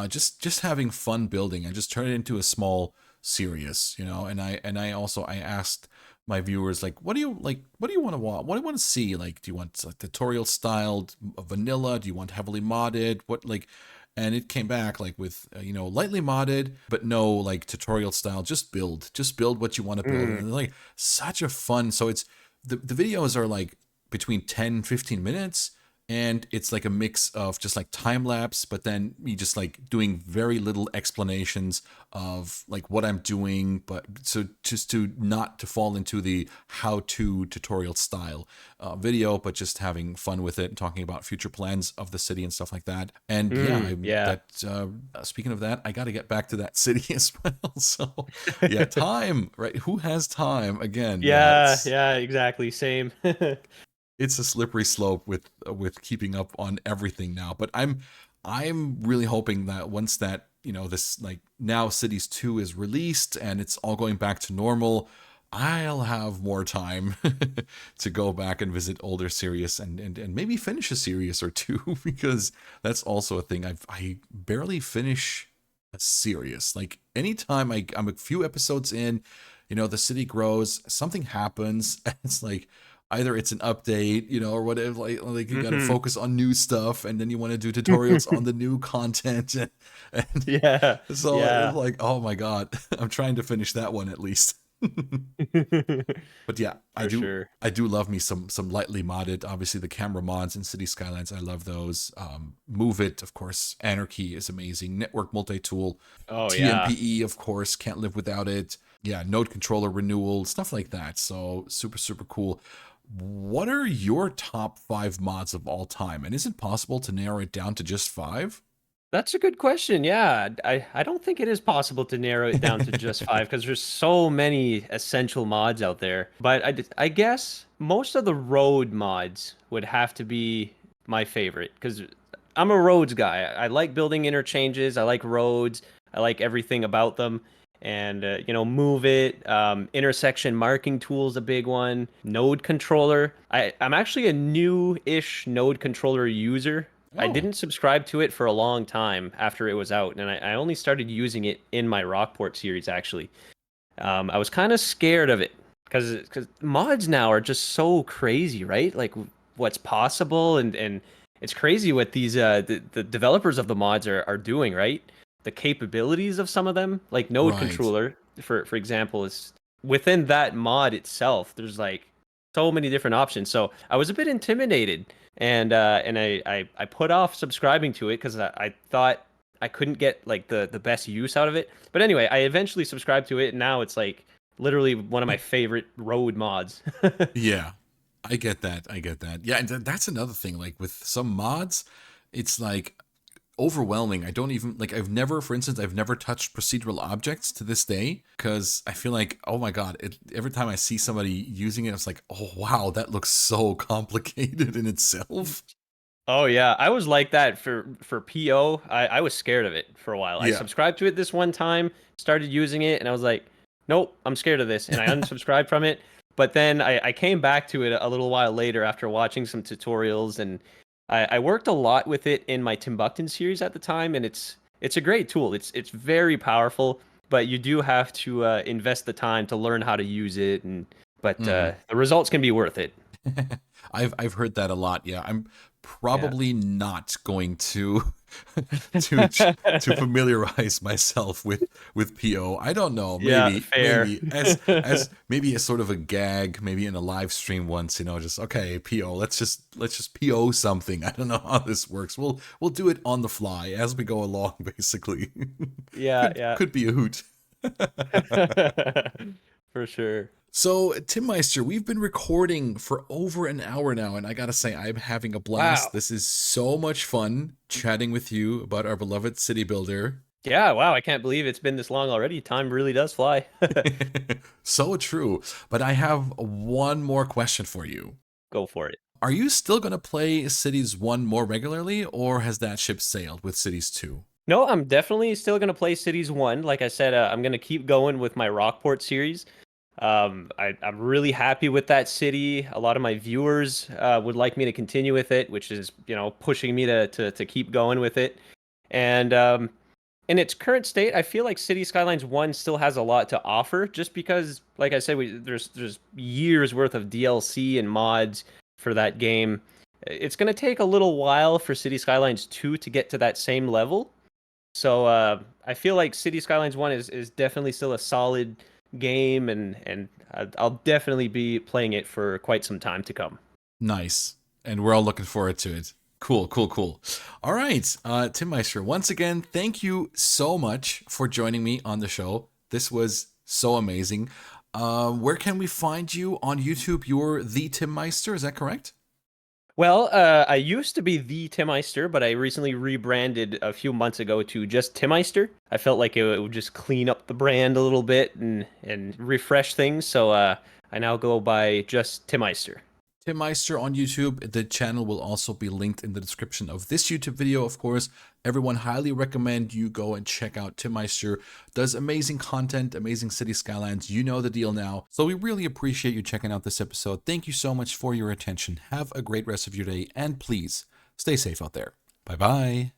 just having fun building. I just turned it into a small series, and I also I asked my viewers like, what do you like, what do you want to watch, what do you want to see, like, do you want like tutorial styled vanilla, do you want heavily modded, what like, and it came back like with lightly modded but no like tutorial style, just build what you want to build, and like such a fun, so it's the videos are like between 10-15 minutes, and it's like a mix of just like time lapse, but then me just like doing very little explanations of like what I'm doing, but so just to not to fall into the how-to tutorial style video, but just having fun with it and talking about future plans of the city and stuff like that. And yeah, Yeah. speaking of that, I got to get back to that city as well. So yeah, time, right? Who has time? Again, yeah, Yeah, yeah, exactly. Same. it's a slippery slope with keeping up on everything now. But I'm really hoping that once that, this like now Cities 2 is released and it's all going back to normal, I'll have more time to go back and visit older series and maybe finish a series or two because that's also a thing. I barely finish a series. Like anytime I'm a few episodes in, the city grows, something happens, and it's like either it's an update, or whatever, like you got to Hmm. focus on new stuff, and then you want to do tutorials on the new content, and Yeah, so it's yeah. like, oh my god, I'm trying to finish that one at least. But yeah, I For do sure. I do love me some lightly modded. Obviously, the camera mods in City Skylines, I love those. Move It, of course. Anarchy is amazing. Network multi tool, Oh yeah. TMPE, of course, can't live without it. Yeah, node controller renewal, stuff like that. So super super cool. What are your top 5 mods of all time? And is it possible to narrow it down to just 5? That's a good question. Yeah, I don't think it is possible to narrow it down to just five because there's so many essential mods out there. But I guess most of the road mods would have to be my favorite because I'm a roads guy. I like building interchanges. I like roads. I like everything about them. And move it. Intersection marking tool's a big one. Node controller. I'm actually a new-ish node controller user. I Oh, didn't subscribe to it for a long time after it was out, and I only started using it in my Rockport series actually. I was kind of scared of it because mods now are just so crazy, right? Like what's possible, and it's crazy what the developers of the mods are doing, right? The capabilities of some of them, like Node right. Controller, for example, is within that mod itself. There's like so many different options. So I was a bit intimidated, and I put off subscribing to it because I thought I couldn't get like the best use out of it. But anyway, I eventually subscribed to it, and now it's like literally one of my favorite road mods. Yeah, I get that. I get that. Yeah, and that's another thing. Like with some mods, it's like overwhelming. I don't even like for instance, I've never touched procedural objects to this day because I feel like, oh my god, every time I see somebody using it, it's like, oh wow, that looks so complicated in itself. Oh yeah, I was like that for PO. I was scared of it for a while. I Yeah. subscribed to it this one time, started using it, and I was like, nope, I'm scared of this, and I unsubscribed from it. But then I came back to it a little while later after watching some tutorials, and I worked a lot with it in my Timbuktu series at the time, and it's a great tool. It's very powerful, but you do have to invest the time to learn how to use it, and but Mhm. the results can be worth it. I've heard that a lot. Yeah, I'm Yeah. probably not going to to familiarize myself with PO. I don't know. Yeah, fair. Maybe as maybe as sort of a gag, maybe in a live stream once. Just okay, PO. Let's just PO something. I don't know how this works. We'll do it on the fly as we go along. Basically, Yeah, could yeah. could be a hoot. For sure. So, Timmeister, we've been recording for over an hour now, and I gotta say, I'm having a blast. Wow. This is so much fun chatting with you about our beloved city builder. Yeah, wow. I can't believe it's been this long already. Time really does fly. So true. But I have one more question for you. Go for it. Are you still gonna play Cities 1 more regularly, or has that ship sailed with Cities 2? No, I'm definitely still going to play Cities 1. Like I said, I'm going to keep going with my Rockport series. I'm really happy with that city. A lot of my viewers would like me to continue with it, which is, pushing me to keep going with it. And in its current state, I feel like City Skylines 1 still has a lot to offer just because, like I said, there's years worth of DLC and mods for that game. It's going to take a little while for City Skylines 2 to get to that same level. So I feel like City Skylines 1 is definitely still a solid game, and I'll definitely be playing it for quite some time to come. Nice. And we're all looking forward to it. Cool, cool, cool. All right, Timmeister, once again, thank you so much for joining me on the show. This was so amazing. Where can we find you on YouTube? You're the Timmeister, is that correct? Well, I used to be the Timeister, but I recently rebranded a few months ago to just Timeister. I felt like it would just clean up the brand a little bit and refresh things, so I now go by just Timeister. Timmeister on YouTube. The channel will also be linked in the description of this YouTube video, of course. Everyone, highly recommend you go and check out Timmeister. Does amazing content, amazing city skylines. You know the deal now. So we really appreciate you checking out this episode. Thank you so much for your attention. Have a great rest of your day, and please stay safe out there. Bye-bye.